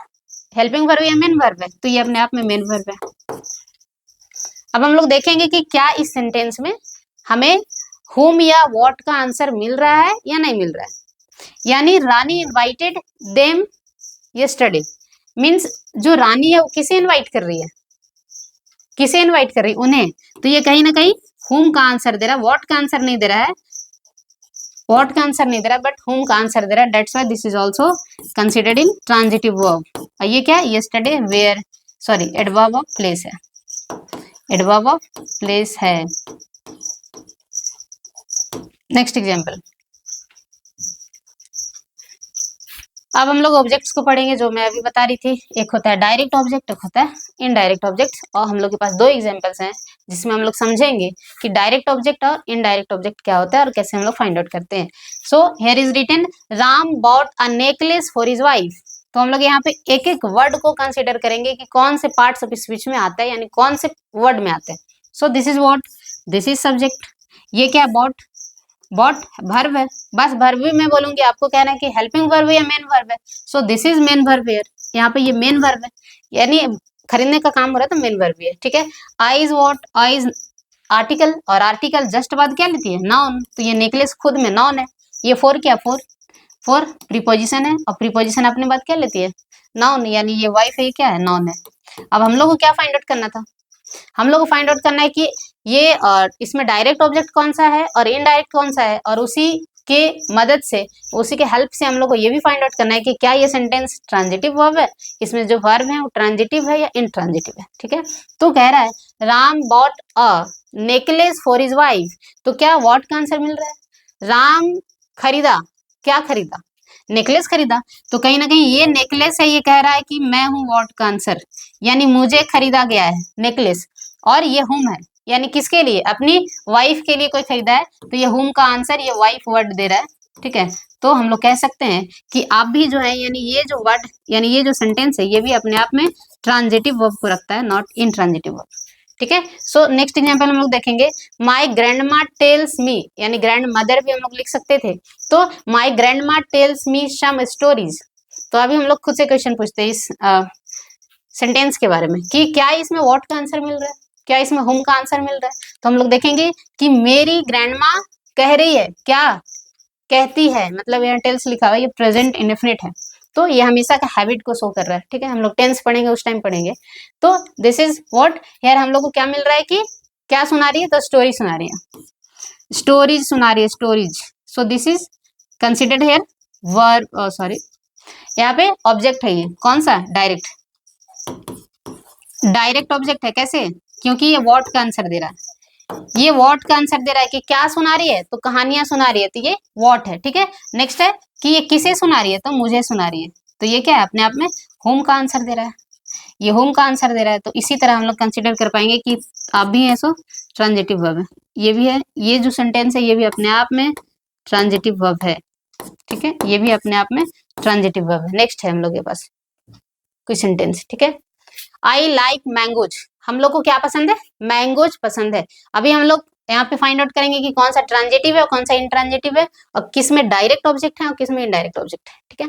हेल्पिंग वर्ब या मेन वर्ब है, तो ये अपने आप में मेन वर्ब है। अब हम लोग देखेंगे कि क्या इस सेंटेंस में हमें whom या what का आंसर मिल रहा है या नहीं मिल रहा है। यानी रानी इनवाइटेड देम यस्टरडे मीन्स जो रानी है वो किसे इनवाइट कर रही है, किसे इनवाइट कर रही है, उन्हें। तो ये कहीं ना कहीं whom का आंसर दे रहा है, what का आंसर नहीं दे रहा है, what का आंसर नहीं दे रहा है, बट whom का आंसर दे रहा है। That's why this is also considered in transitive verb. और ये क्या है, yesterday where, sorry adverb of place है, एडवर्ब ऑफ प्लेस है। नेक्स्ट एग्जांपल, अब हम लोग ऑब्जेक्ट्स को पढ़ेंगे जो मैं अभी बता रही थी, एक होता है डायरेक्ट ऑब्जेक्ट, एक होता है इनडायरेक्ट ऑब्जेक्ट, और हम लोग के पास दो एग्जांपल्स हैं जिसमें हम लोग समझेंगे कि डायरेक्ट ऑब्जेक्ट और इनडायरेक्ट ऑब्जेक्ट क्या होता है और कैसे हम लोग फाइंड आउट करते हैं। So here is written Ram bought a necklace for his wife. तो हम लोग यहाँ पे एक एक वर्ड को कंसिडर करेंगे कि कौन से पार्ट्स ऑफ स्पीच में आता है, यानी कौन से वर्ड में आते हैं। सो this is what, this is subject, ये क्या बॉट, बॉट वर्ब है, बस वर्ब भी मैं बोलूंगी, आपको कहना है कि हेल्पिंग वर्ब या मेन वर्ब है। So this is main verb here, यहाँ पे ये मेन वर्ब है, यानी खरीदने का काम हो रहा है तो मेन वर्ब भी है, ठीक है। I is what, I is article, और आर्टिकल जस्ट बाद क्या लेती है, नाउन, तो ये नेकलेस खुद में नाउन है। ये फोर क्या, फोर प्रीपोजिशन है, और प्रीपोजिशन अपने बाद क्या लेती है, नाउन, यानी ये वाइफ है, ये क्या है, नाउन है। अब हम लोग को क्या फाइंड आउट करना था, हम लोग को फाइंड आउट करना है कि ये इसमें डायरेक्ट ऑब्जेक्ट कौन सा है और इनडायरेक्ट कौन सा है, और उसी के मदद से, उसी के हेल्प से हम लोग को ये भी फाइंड आउट करना है कि क्या ये सेंटेंस ट्रांजिटिव वर्ब है, इसमें जो वर्ब है वो ट्रांजिटिव है या इनट्रांजिटिव है, ठीक है। तो कह रहा है Ram bought a necklace for his wife, तो क्या व्हाट का आंसर मिल रहा है, राम खरीदा, क्या खरीदा, नेकलेस खरीदा, तो कहीं ना कहीं ये नेकलेस है, ये कह रहा है कि मैं हूँ व्हाट का आंसर, यानी मुझे खरीदा गया है नेकलेस, और ये हुम है, यानी किसके लिए, अपनी वाइफ के लिए कोई खरीदा है, तो ये हुम का आंसर ये वाइफ वर्ड दे रहा है, ठीक है। तो हम लोग कह सकते हैं कि आप भी जो है, यानी ये जो वर्ड, यानी ये जो सेंटेंस है, ये भी अपने आप में ट्रांजिटिव वर्ब को रखता है, नॉट इनट्रांजिटिव वर्ब, ठीक है। सो नेक्स्ट एग्जांपल हम लोग देखेंगे, माय ग्रैंडमा टेल्स मी, यानी ग्रैंड मदर भी हम लोग लिख सकते थे, तो my grandma tells me some stories. तो अभी हम लोग खुद से क्वेश्चन पूछते हैं इस सेंटेंस के बारे में कि क्या इसमें व्हाट का आंसर मिल रहा है, क्या इसमें हुम का आंसर मिल रहा है। तो हम लोग देखेंगे कि मेरी ग्रैंडमा कह रही है, क्या कहती है, मतलब यहाँ टेल्स लिखा हुआ है, ये प्रेजेंट इंडेफिनिट है, तो ये हमेशा का हैबिट को शो कर रहा है, ठीक है। हम लोग टेंस पढ़ेंगे उस टाइम पढ़ेंगे। तो दिस इज व्हाट, यार हम लोग को क्या मिल रहा है कि क्या सुना रही है, तो स्टोरी सुना रही है, स्टोरीज सुना रही है, stories. So this is considered here verb, sorry यहाँ पे ऑब्जेक्ट है, ये कौन सा, डायरेक्ट, डायरेक्ट ऑब्जेक्ट है, कैसे, क्योंकि ये व्हाट का आंसर दे रहा है, ये व्हाट का आंसर दे रहा है कि क्या सुना रही है, तो कहानियां सुना रही है, तो ये व्हाट है, ठीक है। नेक्स्ट है कि ये किसे सुना रही है, तो मुझे सुना रही है, तो ये क्या है, अपने आप में होम का आंसर दे रहा है, ये होम का आंसर दे रहा है। तो इसी तरह हम लोग कंसिडर कर पाएंगे कि आप भी है सो ट्रांजिटिव वर्ब है, ये भी है, ये जो सेंटेंस है ये भी अपने आप में ट्रांजिटिव वर्ब है, ठीक है, ये भी अपने आप में ट्रांजिटिव वर्ब है। नेक्स्ट है हम लोग के पास कुछ सेंटेंस, ठीक है। आई लाइक मैंगोज, हम लोग को क्या पसंद है, मैंगोज पसंद है। अभी हम लोग यहाँ पे फाइंड आउट करेंगे कि कौन सा ट्रांजिटिव है और कौन सा इंट्रांजिटिव है, और किस में डायरेक्ट ऑब्जेक्ट है और किस में इनडायरेक्ट ऑब्जेक्ट है। ठीक है,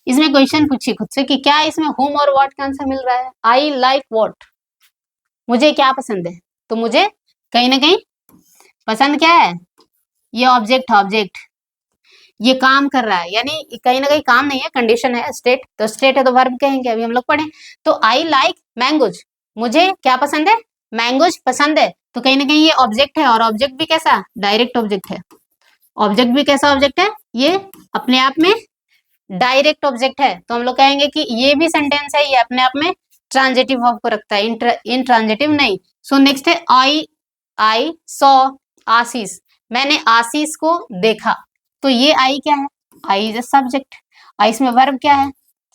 इसमें क्वेश्चन पूछिए खुद से कि क्या इसमें होम और व्हाट का आंसर मिल रहा है। आई लाइक व्हाट, मुझे क्या पसंद है, तो मुझे कहीं ना कहीं पसंद क्या है, ये ऑब्जेक्ट है, ऑब्जेक्ट ये काम कर रहा है, यानी कहीं ना कहीं काम नहीं है, कंडीशन है, स्टेट, तो स्टेट है तो वर्ब कहेंगे, अभी हम लोग पढ़े। तो आई लाइक मैंगोज, मुझे क्या पसंद है, मैंगोज पसंद है, तो कहीं ना कहीं ये ऑब्जेक्ट है, और ऑब्जेक्ट भी कैसा, डायरेक्ट ऑब्जेक्ट है। ऑब्जेक्ट भी कैसा ऑब्जेक्ट है, ये अपने आप में डायरेक्ट ऑब्जेक्ट है, तो हम लोग कहेंगे कि ये भी सेंटेंस है, ये अपने आप में ट्रांजिटिव वर्ब को रखता है, इंट्रांजिटिव नहीं। सो नेक्स्ट है आई सॉ आशीष, मैंने आशीष को देखा, तो ये आई क्या है, आई इज अ सब्जेक्ट, आई इसमें वर्ब क्या है,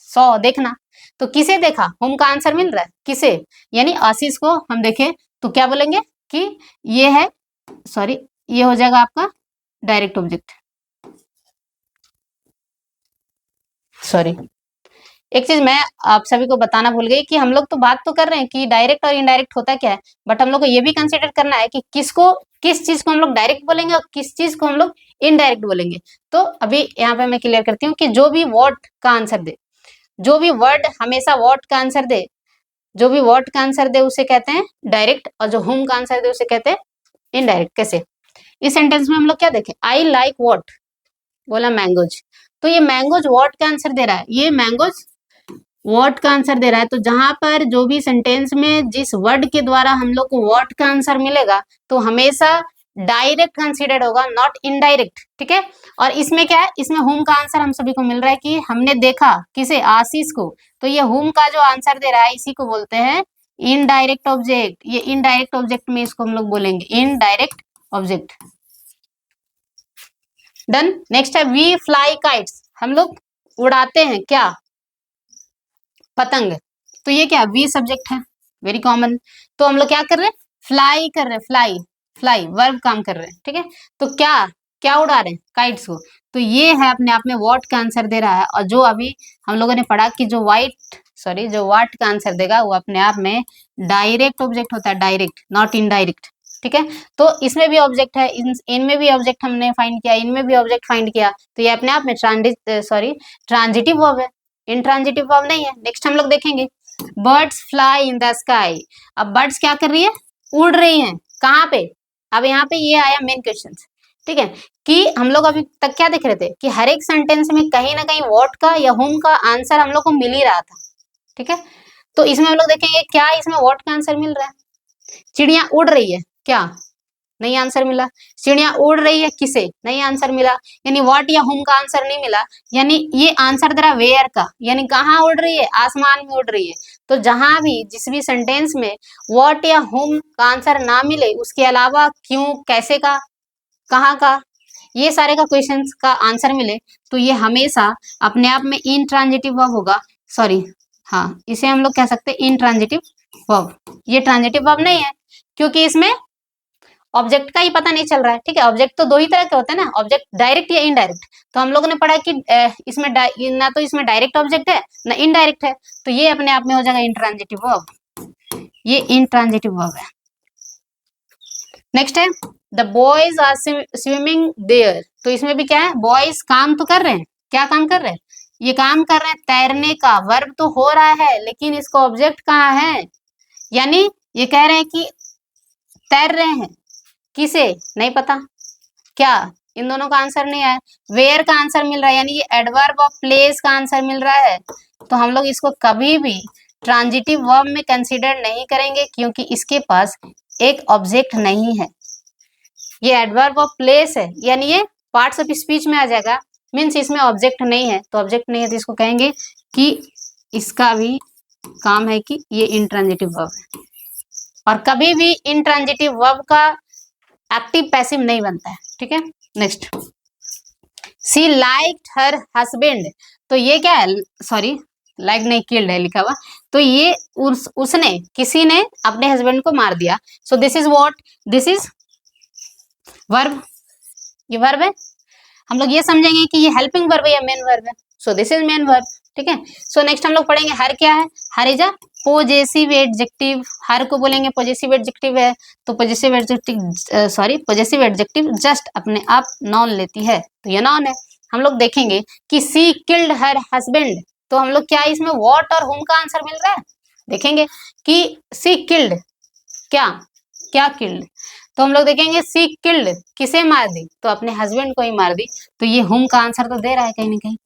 सॉ देखना, तो किसे देखा, होम का आंसर मिल रहा है, किसे, यानी आशीष को हम देखें तो क्या बोलेंगे कि ये है, सॉरी ये हो जाएगा आपका डायरेक्ट ऑब्जेक्ट। सॉरी, एक चीज मैं आप सभी को बताना भूल गई कि हम लोग तो बात तो कर रहे हैं कि डायरेक्ट और इनडायरेक्ट होता क्या है, बट हम लोग को ये भी कंसीडर करना है कि किस चीज को हम लोग डायरेक्ट बोलेंगे और किस चीज को हम लोग इनडायरेक्ट बोलेंगे। तो अभी यहाँ पे मैं क्लियर करती हूँ कि जो भी व्हाट का आंसर दे, जो भी वर्ड हमेशा व्हाट का आंसर दे, जो भी व्हाट का आंसर दे उसे कहते हैं डायरेक्ट, और जो होम का आंसर दे उसे कहते हैं इनडायरेक्ट। कैसे, इस सेंटेंस में हम लोग क्या देखें, आई लाइक व्हाट, बोला मैंगोज, तो ये मैंगोज व्हाट का आंसर दे रहा है, ये मैंगोज व्हाट का आंसर दे रहा है। तो जहां पर जो भी सेंटेंस में जिस वर्ड के द्वारा हम लोग को व्हाट का आंसर मिलेगा तो हमेशा डायरेक्ट कंसीडर्ड होगा, नॉट इनडायरेक्ट। ठीक है, और इसमें क्या है, इसमें होम का आंसर हम सभी को मिल रहा है कि हमने देखा किसे, आशीष को, तो ये होम का जो आंसर दे रहा है इसी को बोलते हैं इनडायरेक्ट ऑब्जेक्ट। ये इनडायरेक्ट ऑब्जेक्ट में इसको हम लोग बोलेंगे इनडायरेक्ट ऑब्जेक्ट। डन। नेक्स्ट है वी फ्लाई काइट्स, हम लोग उड़ाते हैं क्या, पतंग, तो ये क्या, वी सब्जेक्ट है, वेरी कॉमन, तो हम लोग क्या कर रहे हैं, फ्लाई कर रहे हैं, फ्लाई फ्लाई वर्ब काम कर रहे हैं। ठीक है, तो क्या क्या उड़ा रहे हैं, काइट्स को, तो ये है अपने आप में व्हाट का आंसर दे रहा है। और जो अभी हम लोगों ने पढ़ा कि जो व्हाट का आंसर देगा वो अपने आप में डायरेक्ट ऑब्जेक्ट होता है, डायरेक्ट नॉट इनडायरेक्ट। ठीक है, तो इसमें भी ऑब्जेक्ट है, इनमें भी ऑब्जेक्ट हमने फाइंड किया, इनमें भी ऑब्जेक्ट फाइंड किया, तो ये अपने आप में ट्रांजिटिव वर्ब है, इंट्रांजिटिव वर्ब नहीं है। नेक्स्ट हम लोग देखेंगे birds fly in the sky, अब बर्ड्स क्या कर रही है, उड़ रही हैं, कहाँ पे, अब यहाँ पे ये आया मेन क्वेश्चन। ठीक है, कि हम लोग अभी तक क्या देख रहे थे कि हर एक सेंटेंस में कहीं ना कहीं व्हाट का या होम का आंसर हम लोग को मिल ही रहा था। ठीक है, तो इसमें हम लोग देखेंगे क्या इसमें व्हाट का आंसर मिल रहा है, चिड़िया उड़ रही है, क्या नहीं आंसर मिला, चिड़िया उड़ रही है किसे, नहीं आंसर मिला, यानी व्हाट या होम का आंसर नहीं मिला, यानी ये आंसर दे रहा वेयर का, यानी कहाँ उड़ रही है, आसमान में उड़ रही है। तो जहां भी जिस भी सेंटेंस में व्हाट या होम का आंसर ना मिले, उसके अलावा क्यों, कैसे का, कहाँ का, ये सारे का क्वेश्चन का आंसर मिले, तो ये हमेशा अपने आप में इनट्रांजिटिव वर्ब होगा। सॉरी, हाँ इसे हम लोग कह सकते हैं इनट्रांजिटिव वर्ब। ये ट्रांजिटिव वर्ब नहीं है क्योंकि इसमें ऑब्जेक्ट का ही पता नहीं चल रहा है। ठीक है, ऑब्जेक्ट तो दो ही तरह के होते हैं ना, ऑब्जेक्ट डायरेक्ट या इनडायरेक्ट, तो हम लोगों ने पढ़ा कि इसमें ना तो इसमें डायरेक्ट ऑब्जेक्ट है ना इनडायरेक्ट है, तो ये अपने आप में हो जाएगा इंट्रांजिटिव वर्ब, ये इंट्रांजिटिव वर्ब है। नेक्स्ट है the boys are swimming there, तो इसमें भी क्या है, बॉयज काम तो कर रहे हैं, क्या काम कर रहे हैं, ये काम कर रहे हैं तैरने का, वर्ब तो हो रहा है लेकिन इसका ऑब्जेक्ट कहाँ है, यानी ये कह रहे हैं कि तैर रहे हैं, किसे नहीं पता, क्या इन दोनों का आंसर नहीं आया, वेयर का आंसर मिल रहा है, यानी ये एडवर्ब ऑफ प्लेस का आंसर मिल रहा है, तो हम लोग इसको कभी भी ट्रांजिटिव वर्ब में कंसीडर नहीं करेंगे क्योंकि इसके पास एक ऑब्जेक्ट नहीं है, ये एडवर्ब ऑफ प्लेस है, यानी ये पार्ट्स ऑफ स्पीच में आ जाएगा, मीन्स इसमें ऑब्जेक्ट नहीं है, तो ऑब्जेक्ट नहीं है तो इसको कहेंगे कि इसका भी काम है कि ये इंट्रांजिटिव वर्ब है, और कभी भी इंट्रांजिटिव वर्ब का एक्टिव पैसिव नहीं बनता है। ठीक है, नेक्स्ट सी लाइक्ड हर हस्बैंड, तो ये क्या है, सॉरी लाइक नहीं किल्ड है लिखा हुआ, तो ये उसने, किसी ने अपने हस्बैंड को मार दिया, सो this is what, this is verb, ये वर्ब है, हम लोग ये समझेंगे कि ये हेल्पिंग वर्ब है या मेन वर्ब है, so this is main verb. ठीक है, सो नेक्स्ट हम लोग पढ़ेंगे हर क्या है, हर इज अ पोजेसिव एडजेक्टिव, हर को बोलेंगे पॉजिटिव एडजेक्टिव है, तो positive adjective positive adjective just अपने आप नॉन लेती है, तो ये नॉन है। हम लोग देखेंगे कि सी किल्ड हर हस्बैंड, तो हम लोग क्या इसमें व्हाट और हुम का आंसर मिल रहा है, देखेंगे कि सी किल्ड क्या क्या किल्ड, तो हम लोग देखेंगे सी किल्ड किसे मार दी, तो अपने हस्बैंड को ही मार दी, तो ये हुम का आंसर तो दे रहा है कहीं ना कहीं,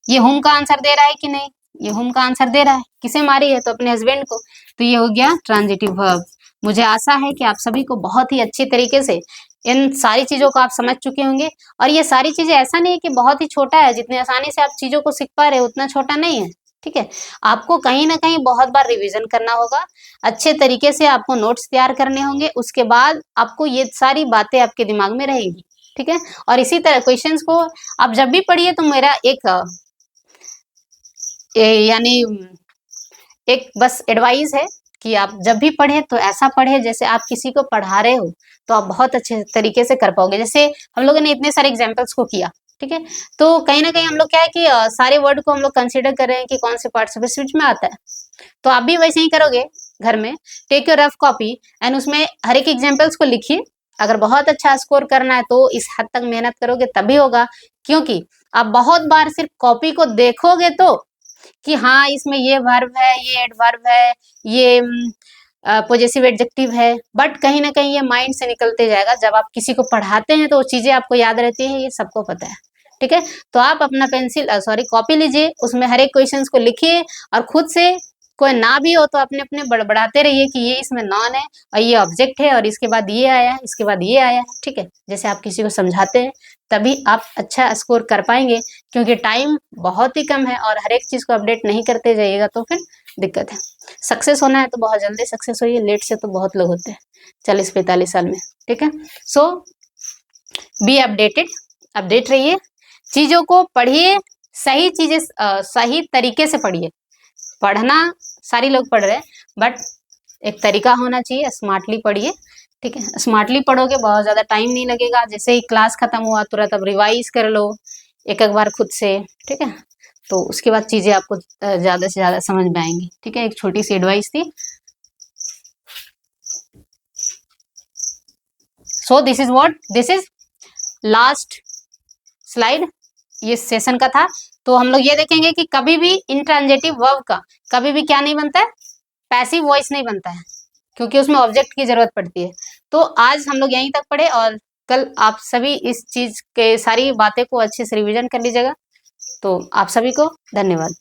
ये हुम का आंसर दे रहा है कि नहीं, ये हुम का आंसर दे रहा है, किसे मारी है, तो अपने हस्बैंड को, तो ये हो गया ट्रांजिटिव वर्ब। मुझे आशा है कि आप सभी को बहुत ही अच्छी तरीके से इन सारी चीजों को आप समझ चुके होंगे, और ये सारी चीजें ऐसा नहीं है कि बहुत ही छोटा है, जितने आसानी से आप चीजों को सीख पा रहे हो उतना छोटा नहीं है, ठीक है। आपको कहीं ना कहीं बहुत बार रिवीजन करना होगा, अच्छे तरीके से आपको नोट्स तैयार करने होंगे, उसके बाद आपको ये सारी बातें आपके दिमाग में रहेंगी, ठीक है। और इसी तरह क्वेश्चंस को आप जब भी पढ़िए तो मेरा एक यानी एक बस एडवाइस है कि आप जब भी पढ़े तो ऐसा पढ़े जैसे आप किसी को पढ़ा रहे हो, तो आप बहुत अच्छे तरीके से कर पाओगे। जैसे हम लोगों ने इतने सारे एग्जांपल्स को किया, ठीक है, तो कहीं ना कहीं हम लोग क्या है कि सारे वर्ड को हम लोग कंसीडर कर रहे हैं कि कौन से पार्टिसिपल स्पीच में आता है, तो आप भी वैसे ही करोगे घर में, take your rough copy and उसमें हर एक एग्जाम्पल्स को लिखिए। अगर बहुत अच्छा स्कोर करना है तो इस हद तक मेहनत करोगे तभी होगा, क्योंकि आप बहुत बार सिर्फ कॉपी को देखोगे तो कि हाँ इसमें ये वर्ब है, ये एडवर्ब है, ये पॉजेसिव एडजेक्टिव है, बट कहीं ना कहीं ये माइंड से निकलते जाएगा। जब आप किसी को पढ़ाते हैं तो वो चीजें आपको याद रहती हैं, ये सबको पता है, ठीक है। तो आप अपना पेंसिल कॉपी लीजिए, उसमें हर एक क्वेश्चन को लिखिए, और खुद से कोई ना भी हो तो अपने अपने बड़बड़ाते रहिए कि ये इसमें नॉन है और ये ऑब्जेक्ट है और इसके बाद ये आया है, इसके बाद ये आया है, ठीक है। जैसे आप किसी को समझाते हैं तभी आप अच्छा स्कोर कर पाएंगे, क्योंकि टाइम बहुत ही कम है और हर एक चीज को अपडेट नहीं करते जाइएगा तो फिर दिक्कत है। सक्सेस होना है तो बहुत जल्दी सक्सेस होइए, लेट से तो बहुत लोग होते हैं 40-45 साल में, ठीक है। सो बी अपडेटेड, अपडेट रहिए, चीजों को पढ़िए, सही चीजें सही तरीके से पढ़िए। पढ़ना सारी लोग पढ़ रहे हैं, बट एक तरीका होना चाहिए, स्मार्टली पढ़िए, ठीक है। स्मार्टली पढ़ोगे बहुत ज्यादा टाइम नहीं लगेगा, जैसे ही क्लास खत्म हुआ तुरंत अब रिवाइज कर लो एक एक बार खुद से, ठीक है, तो उसके बाद चीजें आपको ज्यादा से ज्यादा समझ में आएंगी, ठीक है। एक छोटी सी एडवाइस थी। सो दिस इज लास्ट स्लाइड ये सेशन का था। तो हम लोग ये देखेंगे कि कभी भी इंट्रांजेटिव वर्ब का कभी भी क्या नहीं बनता है, पैसिव वॉइस नहीं बनता है, क्योंकि उसमें ऑब्जेक्ट की जरूरत पड़ती है। तो आज हम लोग यहीं तक पढ़े, और कल आप सभी इस चीज के सारी बातें को अच्छे से रिवीजन कर लीजिएगा। तो आप सभी को धन्यवाद।